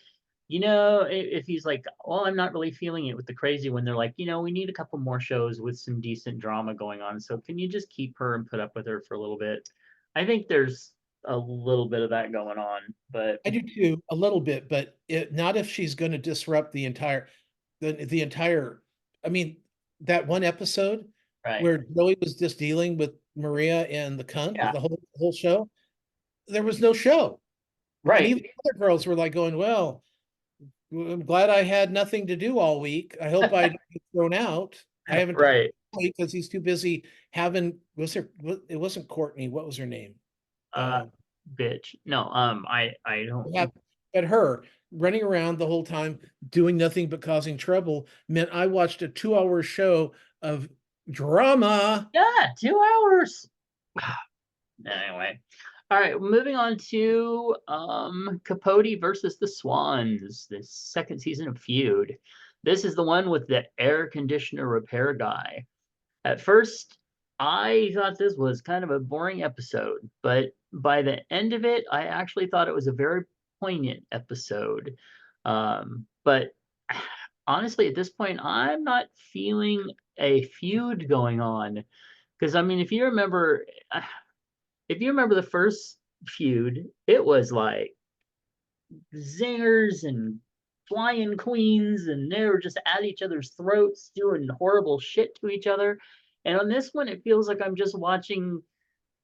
if he's like, well, I'm not really feeling it with the crazy, when they're like, we need a couple more shows with some decent drama going on. So can you just keep her and put up with her for a little bit? I think there's a little bit of that going on, but I do too, a little bit, but not if she's going to disrupt the entire. I mean, that one episode right. where Joey was just dealing with Maria and the cunt, Yeah. the whole show. There was no show, and Right. even the other girls were like going, "Well, I'm glad I had nothing to do all week. I hope I didn't get thrown out. I haven't talked Right. to Joey because he's too busy having." It wasn't Courtney. What was her name? Uh, bitch. No, I Yeah, don't. but her running around the whole time doing nothing but causing trouble meant I watched a 2-hour show of drama. Yeah, 2 hours. Anyway. All right, moving on to Capote versus the Swans, the second season of Feud. This is the one with the air conditioner repair guy. At first, I thought this was kind of a boring episode, but by the end of it, I actually thought it was a very poignant episode. But honestly, at this point, I'm not feeling a feud going on. Because I mean, if you remember the first feud, it was like zingers and flying queens, and they were just at each other's throats doing horrible shit to each other. And on this one, it feels like I'm just watching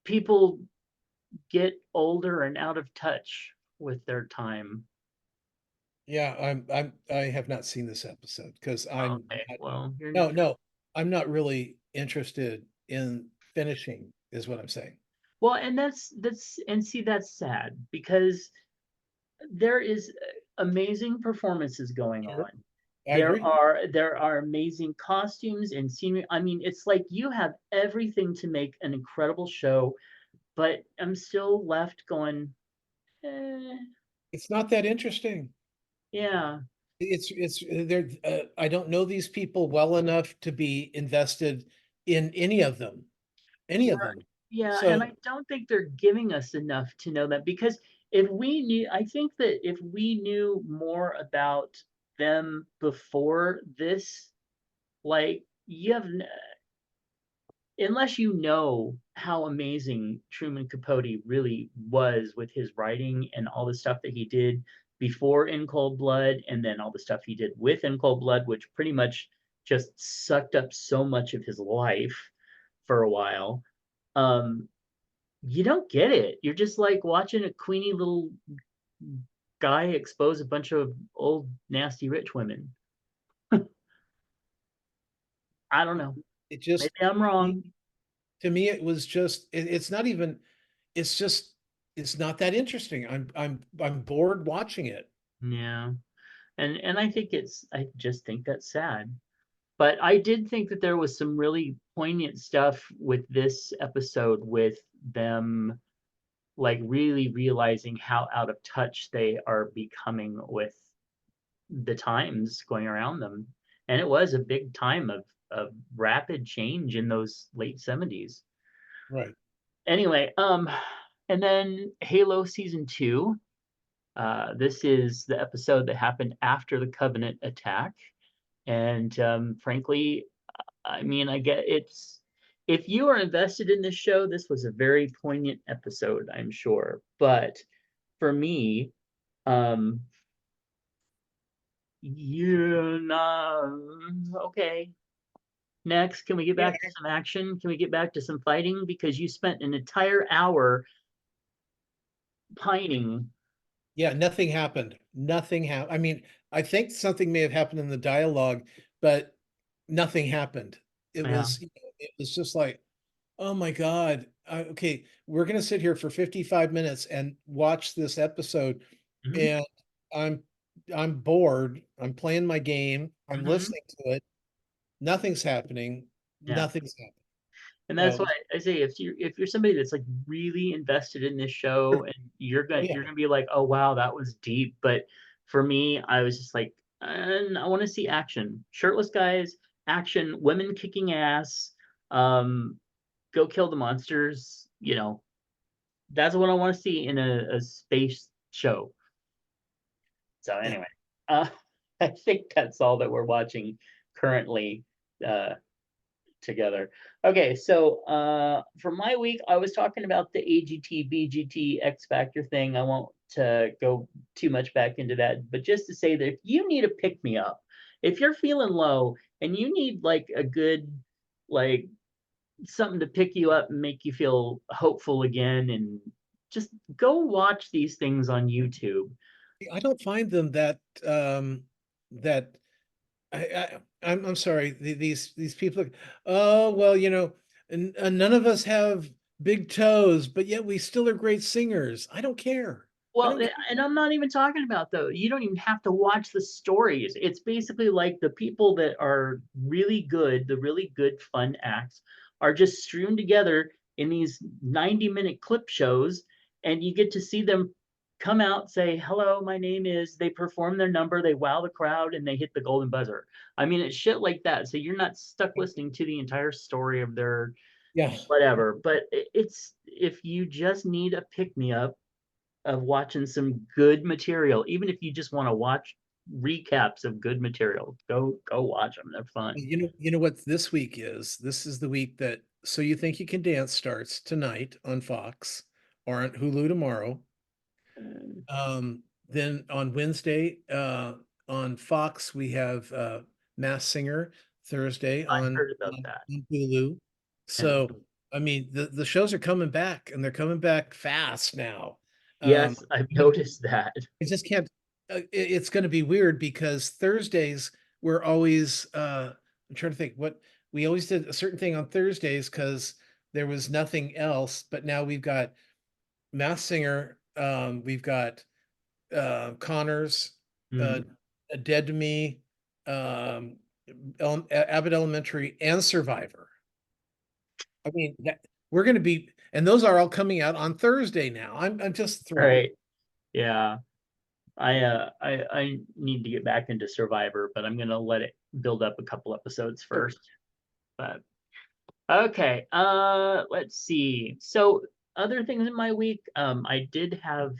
people get older and out of touch with their time. Yeah, I have not seen this episode because Okay, well, no, I'm not really interested in finishing, is what I'm saying. well, and and see, that's sad because there is amazing performances going Sure. on. I agree. There are amazing costumes and scenery. I mean, it's like you have everything to make an incredible show, but I'm still left going, eh, It's not that interesting. yeah, It's there. I don't know these people well enough to be invested in any of them. Any of right. them. Yeah, and So I don't think they're giving us enough to know that because if we knew, I think that if we knew more about them before this, like you have unless you know how amazing Truman Capote really was with his writing and all the stuff that he did before In Cold Blood, and then all the stuff he did with In Cold Blood, which pretty much just sucked up so much of his life for a while. Um, you don't get it. You're just like watching a queenie little guy expose a bunch of old nasty rich women. I don't know. it Maybe just I'm wrong. to me it was just it's not even it's just it's not that interesting. I'm bored watching it. Yeah. And I just think that's sad. But I did think that there was some really poignant stuff with this episode with them like really realizing how out of touch they are becoming with the times going around them. And it was a big time of rapid change in those late 70s. Right. Anyway, and then Halo season 2. This is the episode that happened after the Covenant attack. And frankly, I mean, I get it's if you are invested in this show, this was a very poignant episode, I'm sure. But for me, um, yeah, nah, okay. Next, can we get back to some action? Can we get back to some fighting? Because you spent an entire hour pining. Yeah, nothing happened. Nothing happened. I mean, I think something may have happened in the dialogue, but nothing happened. Yeah. It was just like, oh my God. Okay, we're gonna sit here for 55 minutes and watch this episode, Hmm. and I'm I'm bored. I'm playing my game. I'm Hmm. listening to it. Nothing's happening. Yeah. Nothing's happening. And that's So, why I say if you're somebody that's like really invested in this show and oh yeah, you're gonna be like, oh wow, that was deep. But for me, I was just like, I want to see action, shirtless guys, action, women kicking ass, um, go kill the monsters. You know, that's what I want to see in a space show. So yeah. anyway, uh, I think that's all that we're watching currently. Uh, together. Okay, so for my week, I was talking about the AGT, BGT, X Factor thing. I won't go too much back into that, but just to say that if you need a pick me up, if you're feeling low and you need like a good, like something to pick you up and make you feel hopeful again, and just go watch these things on YouTube. I don't find them that I'm sorry, these people, oh, well, none of us have big toes, but yet we still are great singers. I don't care. I Well, don't care. and I'm not even talking about though. You don't even have to watch the stories. It's basically like the people that are really good, the really good fun acts are just strewn together in these 90-minute clip shows, and you get to see them come out, say, "Hello, my name is," they perform their number, they wow the crowd, and they hit the golden buzzer. I mean, it's shit like that. So you're not stuck listening to the entire story of their Yeah. whatever. But it's, if you just need a pick me up of watching some good material, even if you just want to watch recaps of good material, go watch them. They're fun. You know what this week is? This is the week that So You Think You Can Dance starts tonight on Fox or on Hulu tomorrow. Then on Wednesday, on Fox, we have Mass Singer. Thursday I on, heard about that. on Hulu. Yeah. So, I mean, the shows are coming back, and they're coming back fast now. Yes, I've noticed that. I just can't. It's going to be weird because Thursdays we're always. I'm trying to think what we always did a certain thing on Thursdays because there was nothing else. But now we've got Mass Singer. We've got Connors, uh, Mhm. Dead to Me, Abbott Elementary, and Survivor. I mean, we're going to be, and those are all coming out on Thursday now. I'm just thrilled. Right. Yeah. I need to get back into Survivor, but I'm gonna let it build up a couple episodes Sure. first. But okay, let's see. So other things in my week, I did have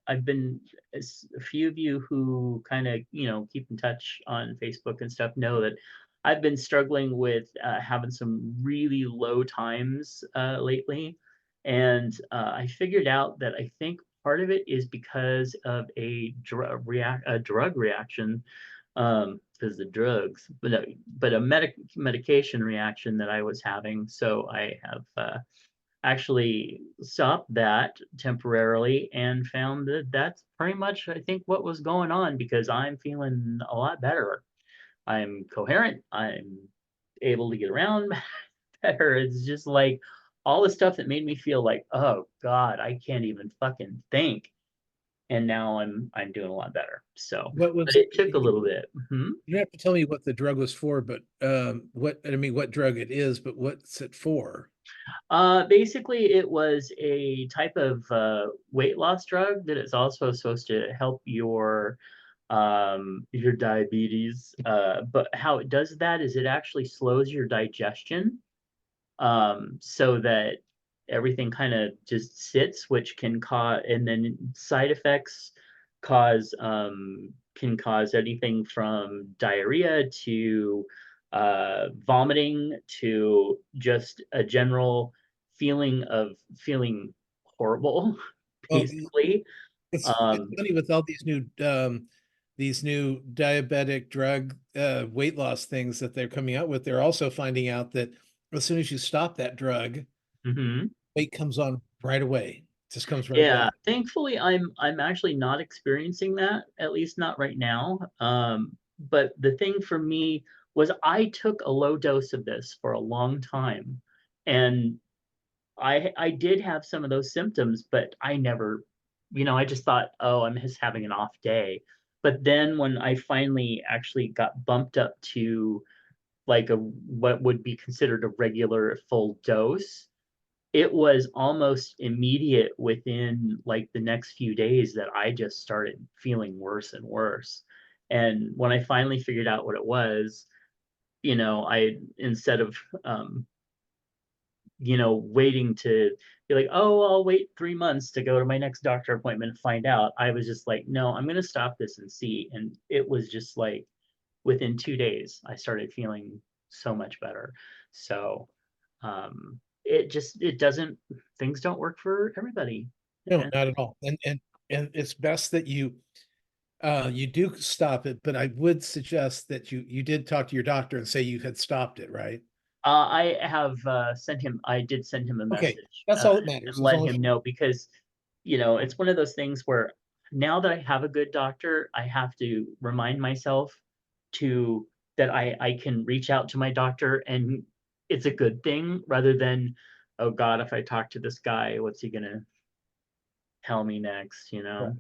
I've been, as a few of you who kind of, keep in touch on Facebook and stuff know that I've been struggling with having some really low times lately. And I figured out that I think part of it is because of a drug reaction, because the drugs, but a medication reaction that I was having. So I have actually stopped that temporarily and found that that's pretty much, I think, what was going on, because I'm feeling a lot better. I'm coherent. I'm able to get around better. It's just like all the stuff that made me feel like, oh God, I can't even fucking think. And now I'm doing a lot better. So, What but was it took a little bit. Mhm. You don't have to tell me what the drug was for, but what drug it is, but what's it for? Basically, it was a type of weight loss drug that is also supposed to help your diabetes. But how it does that is it actually slows your digestion, so that everything kind of just sits, which can cause, and then side effects can cause anything from diarrhea to vomiting to just a general feeling horrible, Well, basically. it's Um, funny with all these new diabetic drug weight loss things that they're coming out with. They're also finding out that as soon as you stop that drug, mhm. weight comes on right away. Just comes right Yeah, back. thankfully, I'm actually not experiencing that, at least not right now. But the thing for me was I took a low dose of this for a long time, and I did have some of those symptoms, but I never, I just thought, oh, I'm just having an off day. But then when I finally actually got bumped up to like a what would be considered a regular full dose, it was almost immediate within like the next few days that I just started feeling worse and worse. And when I finally figured out what it was, I, instead of waiting to be like, oh, I'll wait 3 months to go to my next doctor appointment and find out, I was just like, no, I'm gonna stop this and see. And it was just like within 2 days, I started feeling so much better. So it doesn't, things don't work for everybody. No, And not at all. And it's best that you do stop it, but I would suggest that you did talk to your doctor and say you had stopped it, right? I have I did send him a Okay, message that's all that matters, and as let long as him know, because, it's one of those things where now that I have a good doctor, I have to remind myself to that I can reach out to my doctor and it's a good thing, rather than, oh God, if I talk to this guy, what's he gonna tell me next, Right.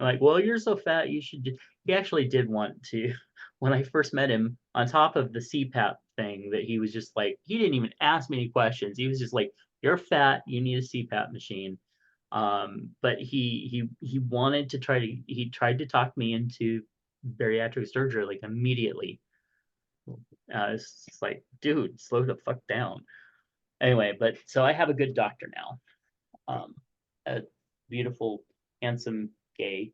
Like, well, you're so fat, you should he actually did want to, when I first met him, on top of the CPAP thing, that he was just like, he didn't even ask me any questions. He was just like, you're fat, you need a CPAP machine. But he wanted to he tried to talk me into bariatric surgery like immediately. It's just like, dude, slow the fuck down. Anyway, but so I have a good doctor now. A beautiful, handsome, gay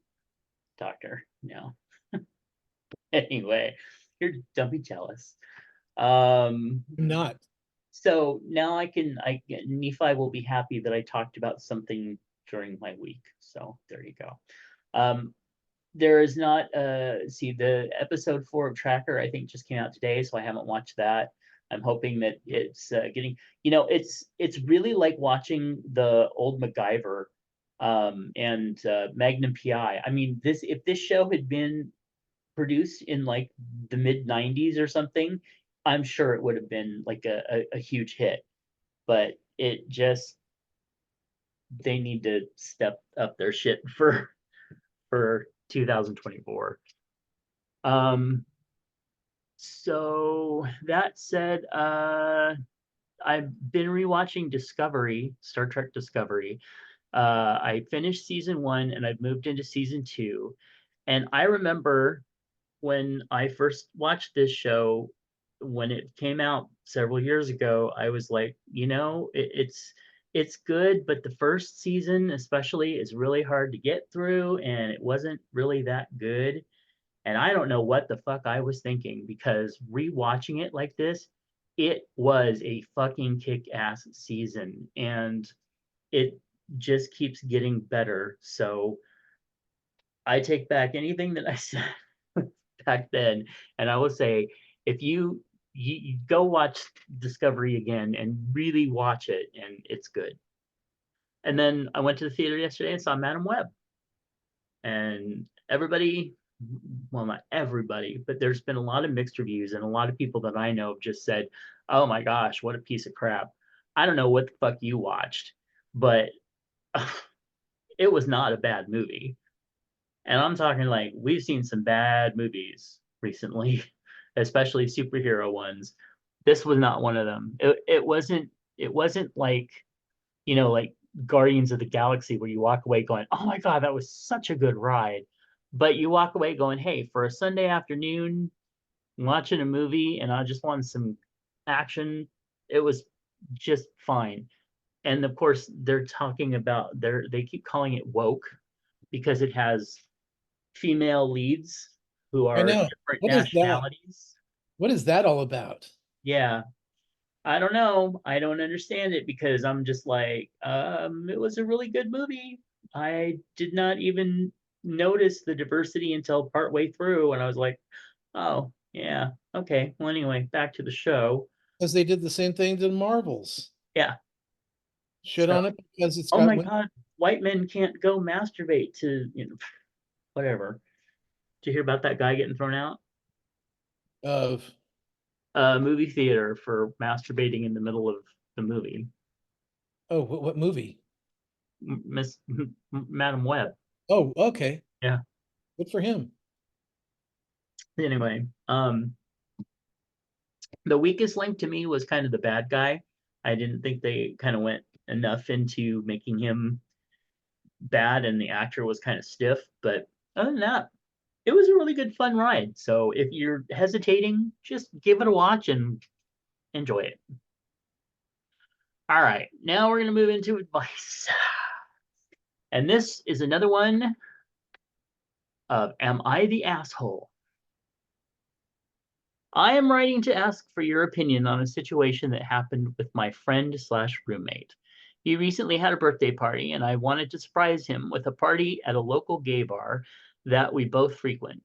doctor now. Anyway, don't be jealous. I'm not. So now Nephi will be happy that I talked about something during my week. So there you go. There is not see, the episode 4 of Tracker, I think, just came out today, so I haven't watched that. I'm hoping that it's getting, it's really like watching the old MacGyver and Magnum PI. I mean, if this show had been produced in like the mid 90s or something, I'm sure it would have been like a huge hit. But it just, they need to step up their shit for 2024. So that said, I've been rewatching Discovery, Star Trek Discovery. I finished season 1 and I've moved into season 2. And I remember when I first watched this show, when it came out several years ago, I was like, it's good, but the first season especially is really hard to get through, and it wasn't really that good. And I don't know what the fuck I was thinking, because rewatching it like this, it was a fucking kick-ass season, and it just keeps getting better. So I take back anything that I said back then, and I will say, if you go watch Discovery again and really watch it, and it's good. And then I went to the theater yesterday and saw Madam Web, and everybody, well, not everybody, but there's been a lot of mixed reviews, and a lot of people that I know have just said, oh my gosh, what a piece of crap. I don't know what the fuck you watched, but it was not a bad movie. And I'm talking like, we've seen some bad movies recently, especially superhero ones. This was not one of them. It wasn't like, like Guardians of the Galaxy, where you walk away going, oh my God, that was such a good ride. But you walk away going, hey, for a Sunday afternoon, watching a movie, and I just want some action, it was just fine. And of course, they're talking about, they keep calling it woke because it has female leads who I are know. different What is that? nationalities. What is that all about? Yeah, I don't know. I don't understand it, because I'm just like, it was a really good movie. I did not even notice the diversity until partway through, and I was like, oh, yeah, okay. Well, anyway, back to the show. Because they did the same thing to the Marvels. Yeah. Shit So, on it because it's oh got my God, white men can't go masturbate to, whatever. Did you hear about that guy getting thrown out? of Movie theater for masturbating in the middle of the movie. what movie? Miss Madam Web. Oh, okay. Yeah. Good for him. Anyway, the weakest link to me was kind of the bad guy. I didn't think they kind of went enough into making him bad, and the actor was kind of stiff. But other than that, it was a really good fun ride. So if you're hesitating, just give it a watch and enjoy it. All right, now we're gonna move into advice. And this is another one of, am I the asshole? I am writing to ask for your opinion on a situation that happened with my friend slash roommate. He recently had a birthday party, and I wanted to surprise him with a party at a local gay bar that we both frequent.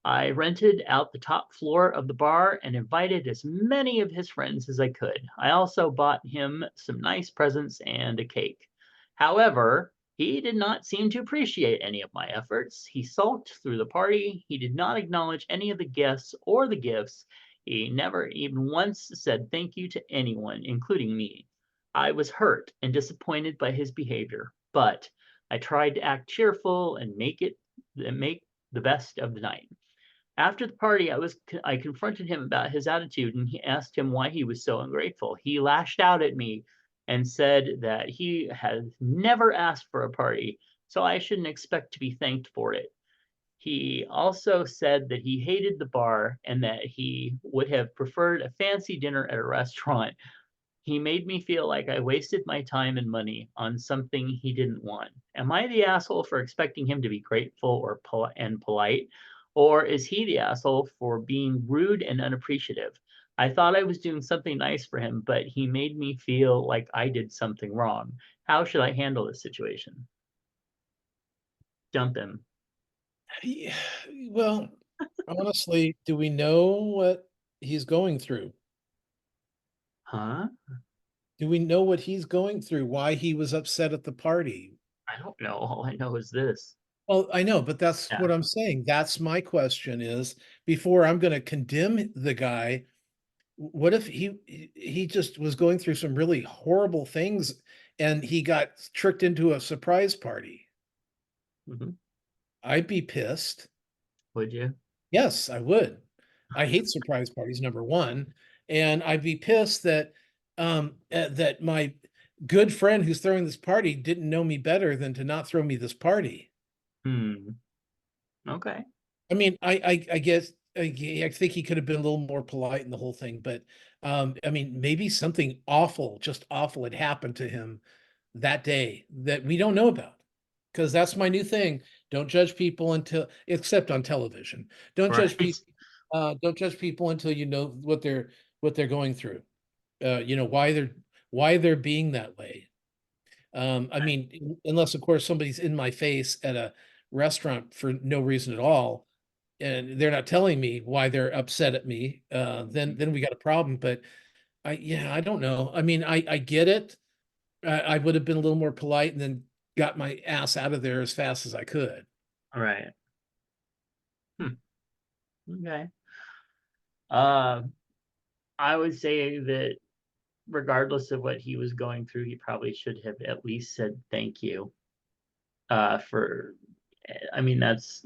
I rented out the top floor of the bar and invited as many of his friends as I could. I also bought him some nice presents and a cake. However, he did not seem to appreciate any of my efforts. He sulked through the party. He did not acknowledge any of the guests or the gifts. He never even once said thank you to anyone, including me. I was hurt and disappointed by his behavior, but I tried to act cheerful and make the best of the night. After the party, I confronted him about his attitude and he asked him why he was so ungrateful. He lashed out at me and said that he had never asked for a party, so I shouldn't expect to be thanked for it. He also said that he hated the bar and that he would have preferred a fancy dinner at a restaurant. He made me feel like I wasted my time and money on something he didn't want. Am I the asshole for expecting him to be grateful and polite? Or is he the asshole for being rude and unappreciative? I thought I was doing something nice for him, but he made me feel like I did something wrong. How should I handle this situation? Dump him. Yeah, well, honestly, do we know what he's going through? Huh? Do we know what he's going through? Why he was upset at the party? I don't know. All I know is this. Well, I know, but that's Yeah. what I'm saying. That's my question is, before I'm going to condemn the guy, what if he just was going through some really horrible things and he got tricked into a surprise party? Mhm. I'd be pissed. Would you? Yes, I would. I hate surprise parties, number one, and I'd be pissed that that my good friend who's throwing this party didn't know me better than to not throw me this party. Hmm. Okay. I mean, I guess I think he could have been a little more polite in the whole thing, but I mean, maybe something awful, just awful, had happened to him that day that we don't know about. Because that's my new thing. Don't judge people until, except on television. Don't judge Right. people. Don't judge people until you know what they're going through. You know why they're being that way. I mean, unless of course somebody's in my face at a restaurant for no reason at all, and they're not telling me why they're upset at me, then we got a problem. But I don't know. I mean, I get it. I would have been a little more polite and then got my ass out of there as fast as I could. All right. Hmm. Okay. Uh, I would say that regardless of what he was going through, he probably should have at least said thank you. For, I mean, that's,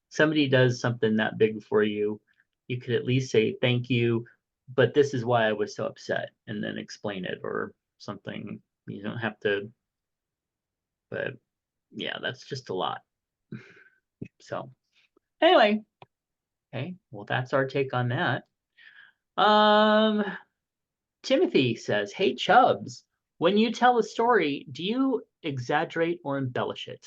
somebody does something that big for you, you could at least say thank you, but this is why I was so upset, and then explain it or something. You don't have to, but yeah, that's just a lot. So anyway, okay, well, that's our take on that. Um, Timothy says, "Hey Chubs, when you tell a story, do you exaggerate or embellish it?"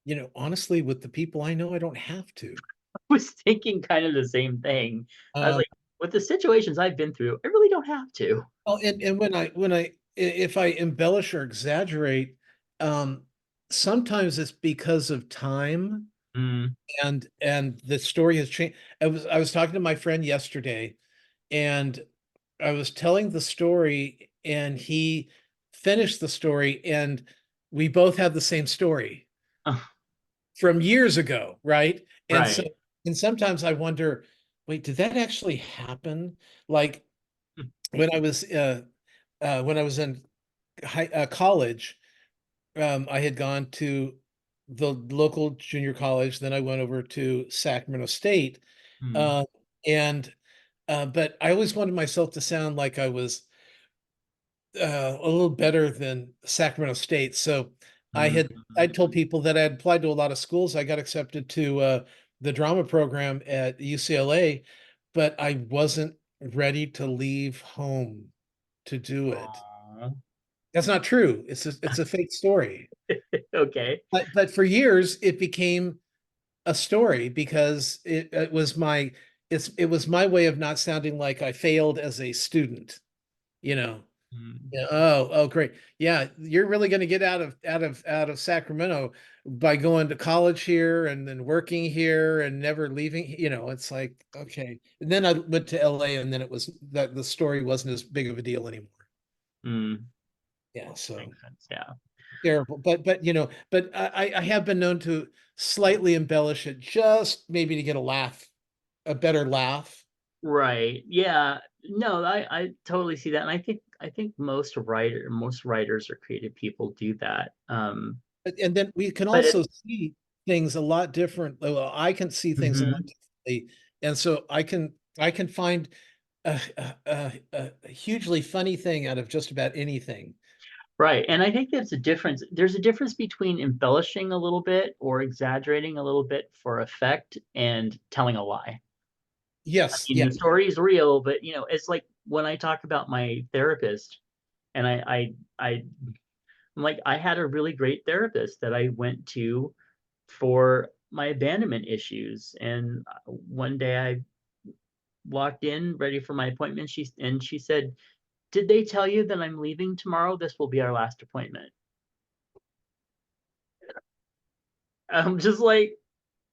You know, honestly, with the people I know, I don't have to. I was thinking kind of the same thing. I was Um, like, with the situations I've been through, I really don't have to. oh, and if I embellish or exaggerate, um, sometimes it's because of time Mm, and the story has changed. I was talking to my friend yesterday, and I was telling the story, and he finished the story, and we both had the same story oh, from years ago, right? And so, right. and sometimes I wonder, wait, did that actually happen? Like when I was in college, I had gone to the local junior college. Then I went over to Sacramento State, Mm, uh, and but I always wanted myself to sound like I was a little better than Sacramento State. So I told mm, people that I had applied to a lot of schools. I got accepted to the drama program at UCLA, but I wasn't ready to leave home to do it. aw. That's not true. It's a fake story. Okay. But for years it became a story because it was my it was my way of not sounding like I failed as a student, you know. Mm. Yeah. Oh, great. Yeah, you're really going to get out of Sacramento by going to college here and then working here and never leaving. It's like, okay. And then I went to LA, and then it was that the story wasn't as big of a deal anymore. Mm. Yeah, so Makes sense. Yeah. terrible. But I have been known to slightly embellish it just maybe to get a laugh, a better laugh. Right. Yeah. No, I totally see that. And I think most writers or creative people do that. And then we can But also see things a lot different. Well, I can see things a lot Mhm. differently, and so I can find a hugely funny thing out of just about anything. Right. And I think there's a difference. There's a difference between embellishing a little bit or exaggerating a little bit for effect and telling a lie. I Yes, mean, yeah, the story is real, but it's like when I talk about my therapist, and I'm like, I had a really great therapist that I went to for my abandonment issues. And one day I walked in ready for my appointment. She said, "Did they tell you that I'm leaving tomorrow? This will be our last appointment." I'm just like,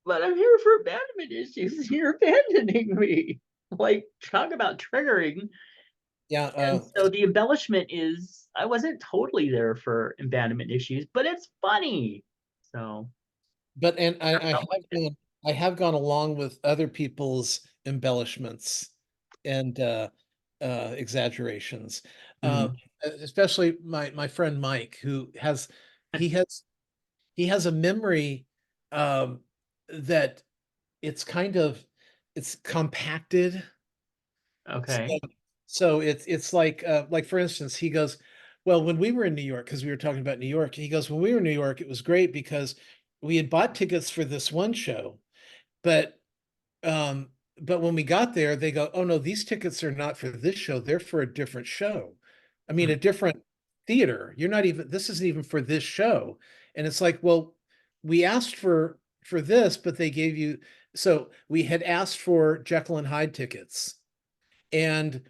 "But I'm here for abandonment issues. You're abandoning me." Like, talk about triggering. yeah. And so the embellishment is I wasn't totally there for abandonment issues, but it's funny. So But and I I felt have like it. gone along with other people's embellishments and exaggerations. Uh, Mhm. Especially my friend Mike, who he has he has a memory that it's kind of it's compacted. So, Okay. so it's like for instance, he goes, well, when we were in New York, because we were talking about New York, he goes, when we were in New York, it was great because we had bought tickets for this one show, but um, but when we got there, they go, oh no, these tickets are not for this show, they're for a different show. I mean, a different theater. You're not even, this isn't even for this show. And it's like, well, we asked for this, but they gave you, so we had asked for Jekyll and Hyde tickets, and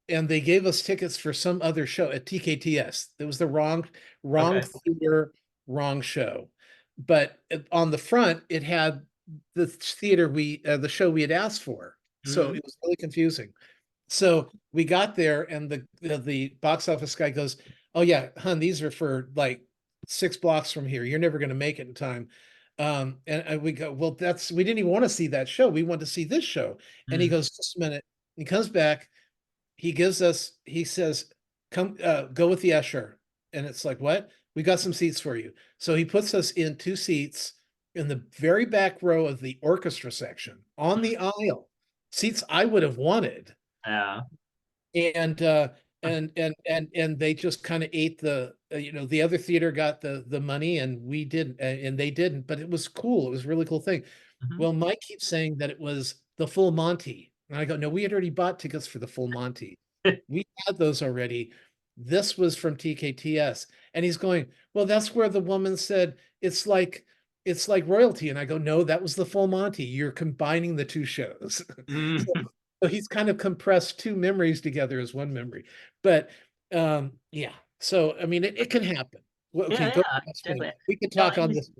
they gave us tickets for some other show at TKTS. It was the wrong Okay. theater, wrong show. But on the front, it had the theater the show we had asked for. So Mhm. it was really confusing. So we got there, and the box office guy goes, "Oh yeah, hun, these are for like 6 blocks from here. You're never going to make it in time." And we go, "Well, we didn't even want to see that show. We want to see this show." And he Mhm. goes, "Just a minute." He comes back. He says, "Come, go with the usher." And it's like, "What? We got some seats for you." So he puts us in two seats in the very back row of the orchestra section on the aisle, seats I would have wanted. Yeah. And and they just kind of ate the other theater got the money, and we didn't, and they didn't, but it was cool. It was a really cool thing. Mhm. Well, Mike keeps saying that it was the full Monty, and I go, no, we had already bought tickets for the full Monty. We had those already. This was from TKTS. And he's going, well, that's where the woman said it's like royalty. And I go, no, that was the full Monty. You're combining the two shows. Mhm. So he's kind of compressed two memories together as one memory. But yeah. So I mean, it can happen. Well, okay, Yeah, go yeah, next one. definitely. We could No, talk on this.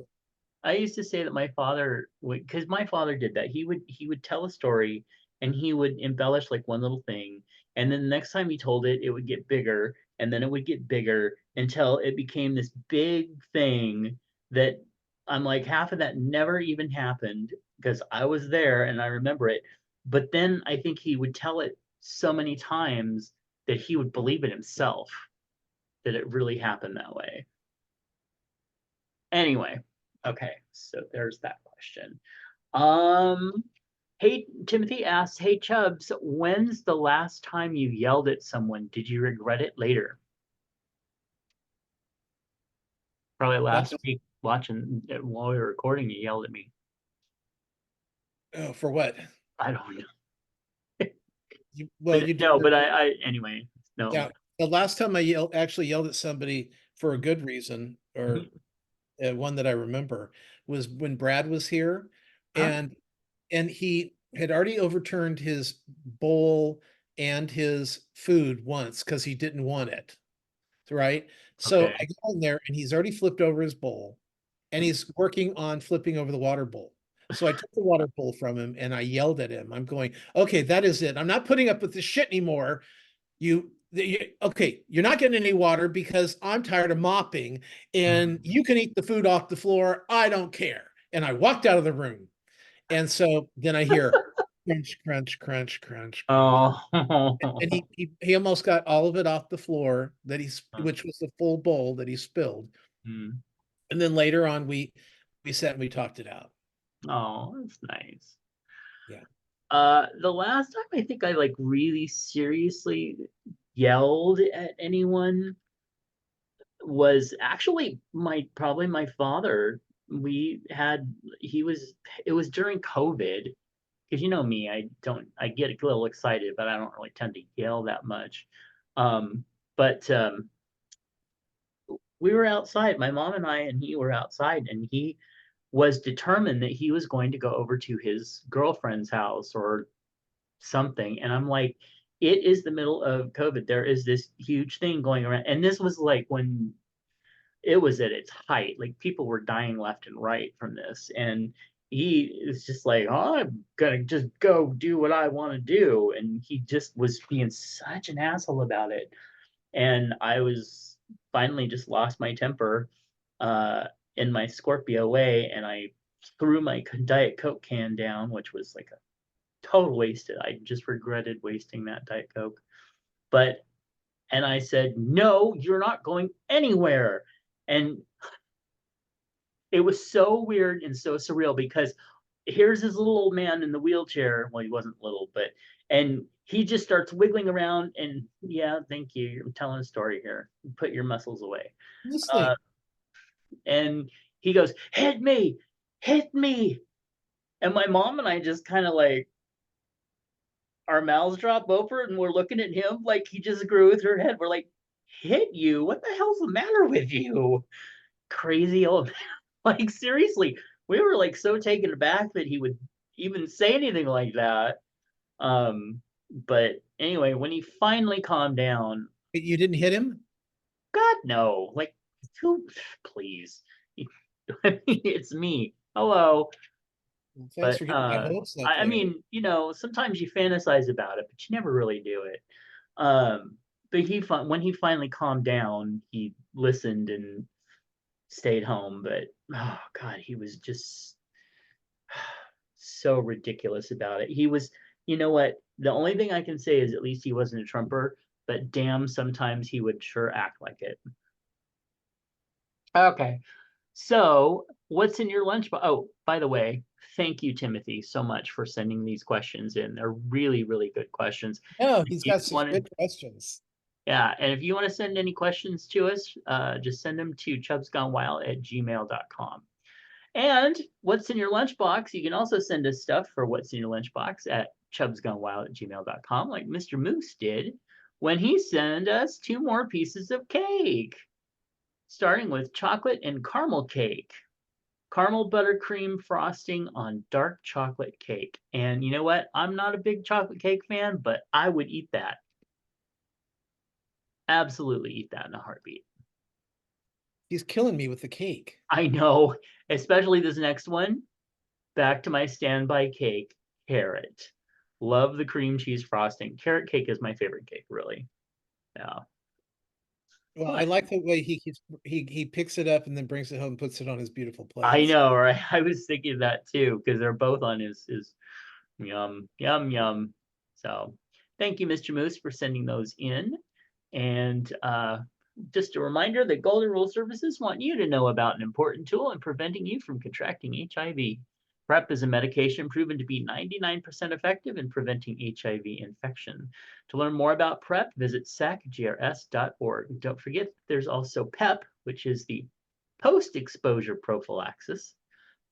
I used to say that my father would, because my father did that. He would tell a story and he would embellish like one little thing, and then the next time he told it, it would get bigger, and then it would get bigger until it became this big thing that I'm like, half of that never even happened because I was there and I remember it. But then I think he would tell it so many times that he would believe it himself that it really happened that way. Anyway, okay, so there's that question. Um, hey, Timothy asks, "Hey Chubbs, when's the last time you yelled at someone? Did you regret it later?" Probably last Last, week watching while we were recording, you yelled at me. oh, for what? I don't know, Well, but you did. no, but I anyway, no. Yeah. The last time I actually yelled at somebody for a good reason, or Mhm. one that I remember, was when Brad was here, Huh? and and had already overturned his bowl and his food once because he didn't want it. Right. So Okay. I go in there and he's already flipped over his bowl and he's working on flipping over the water bowl. So I took the water bowl from him and I yelled at him. I'm going, okay, that is it. I'm not putting up with this shit anymore. Okay, you're not getting any water because I'm tired of mopping and you can eat the food off the floor. I don't care. And I walked out of the room. And so then I hear crunch, crunch, crunch, crunch, crunch. Oh. And he almost got all of it off the floor which was the full bowl that he spilled. Hmm. And then later on we sat and we talked it out. Oh, that's nice. Yeah. The last time I think I like really seriously yelled at anyone was actually probably my father. It was during COVID, because you know me, I get a little excited, but I don't really tend to yell that much. But we were outside, my mom and I and he were outside, and he was determined that he was going to go over to his girlfriend's house or something. And I'm like, it is the middle of COVID. There is this huge thing going around. And this was like when it was at its height. Like people were dying left and right from this. And he is just like, oh, I'm gonna just go do what I want to do. And he just was being such an asshole about it. And I was finally just lost my temper uh, in my Scorpio way, and I threw my Diet Coke can down, which was like a total wasted. I just regretted wasting that Diet Coke. But and I said, "No, you're not going anywhere." And it was so weird and so surreal because here's this little old man in the wheelchair. Well, he wasn't little, but and he just starts wiggling around and yeah, thank you. I'm telling a story here. Put your muscles away. Uh, Listening. and he goes, hit me. And my mom and I just kind of like our mouths drop open and we're looking at him like he just grew with her head. We're like, hit you? What the hell's the matter with you? Crazy old man. Like seriously, we were like so taken aback that he would even say anything like that. Um, but anyway, when he finally calmed down, You didn't hit him? God no, like who? Please, I mean, it's me. Hello, Well, thanks but for getting my hopes up I there. mean, you know, sometimes you fantasize about it, but you never really do it. Um, but when he finally calmed down, he listened and stayed home. But oh God, he was just so ridiculous about it. He was, you know what? The only thing I can say is at least he wasn't a Trumper, but damn, sometimes he would sure act like it. Okay. So, what's in your lunchbox? Oh, by the way, thank you, Timothy, so much for sending these questions in. They're really, really good questions. No, If he's you got such wanted, good questions. yeah, and if you want to send any questions to us, just send them to chubsgonewild@gmail.com. And what's in your lunchbox? You can also send us stuff for what's in your lunchbox at chubsgonewild@gmail.com, like Mr. Moose did when he sent us 2 more pieces of cake, starting with chocolate and caramel cake. Caramel buttercream frosting on dark chocolate cake. And you know what? I'm not a big chocolate cake fan, but I would eat that. Absolutely eat that in a heartbeat. He's killing me with the cake. I know, especially this next one. Back to my standby cake, carrot. Love the cream cheese frosting. Carrot cake is my favorite cake, really. Yeah. Well, I But like the way he picks it up and then brings it home and puts it on his beautiful I plates. know, right? I was thinking that too, because they're both on his yum, yum, yum. So thank you, Mr. Moose, for sending those in. And just a reminder that Golden Rule Services want you to know about an important tool in preventing you from contracting HIV. PrEP is a medication proven to be 99% effective in preventing HIV infection. To learn more about PrEP, visit sacgrs.org. Don't forget, there's also PEP, which is the post-exposure prophylaxis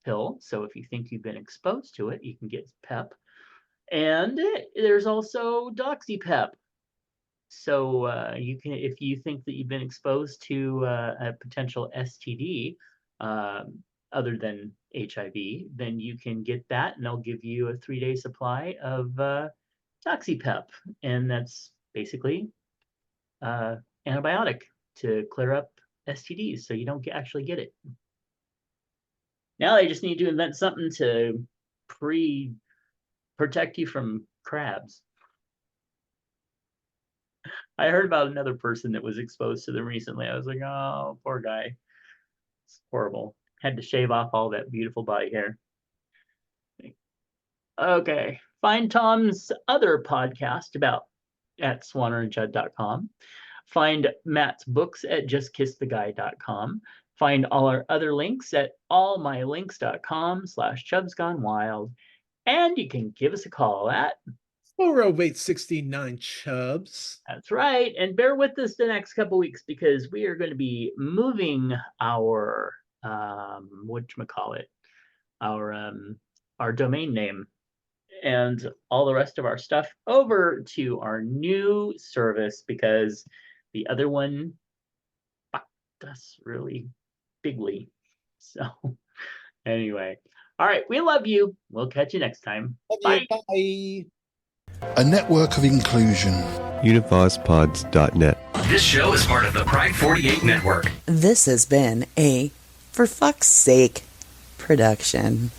pill. So if you think you've been exposed to it, you can get PEP. And there's also DoxyPEP. So you can, if you think that you've been exposed to a potential STD, other than HIV, then you can get that, and they'll give you a 3-day supply of Doxypep, and that's basically antibiotic to clear up STDs, so you don't actually get it. Now they just need to invent something to protect you from crabs. I heard about another person that was exposed to them recently. I was like, oh, poor guy. It's horrible. Had to shave off all that beautiful body hair. Okay. Find Tom's other podcast at swannerandjudd.com. Find Matt's books at justkisstheguy.com. Find all our other links at allmylinks.com/ChubsGoneWild. And you can give us a call at 408-69 Chubs. That's right. And bear with us the next couple weeks because we are going to be moving our our domain name and all the rest of our stuff over to our new service because the other one fucked us really bigly. So anyway, all right, we love you. We'll catch you next time. Bye. Bye. A network of inclusion. UnivazPods.net. This show is part of the Pride 48 network. This has been a For Fuck's Sake production.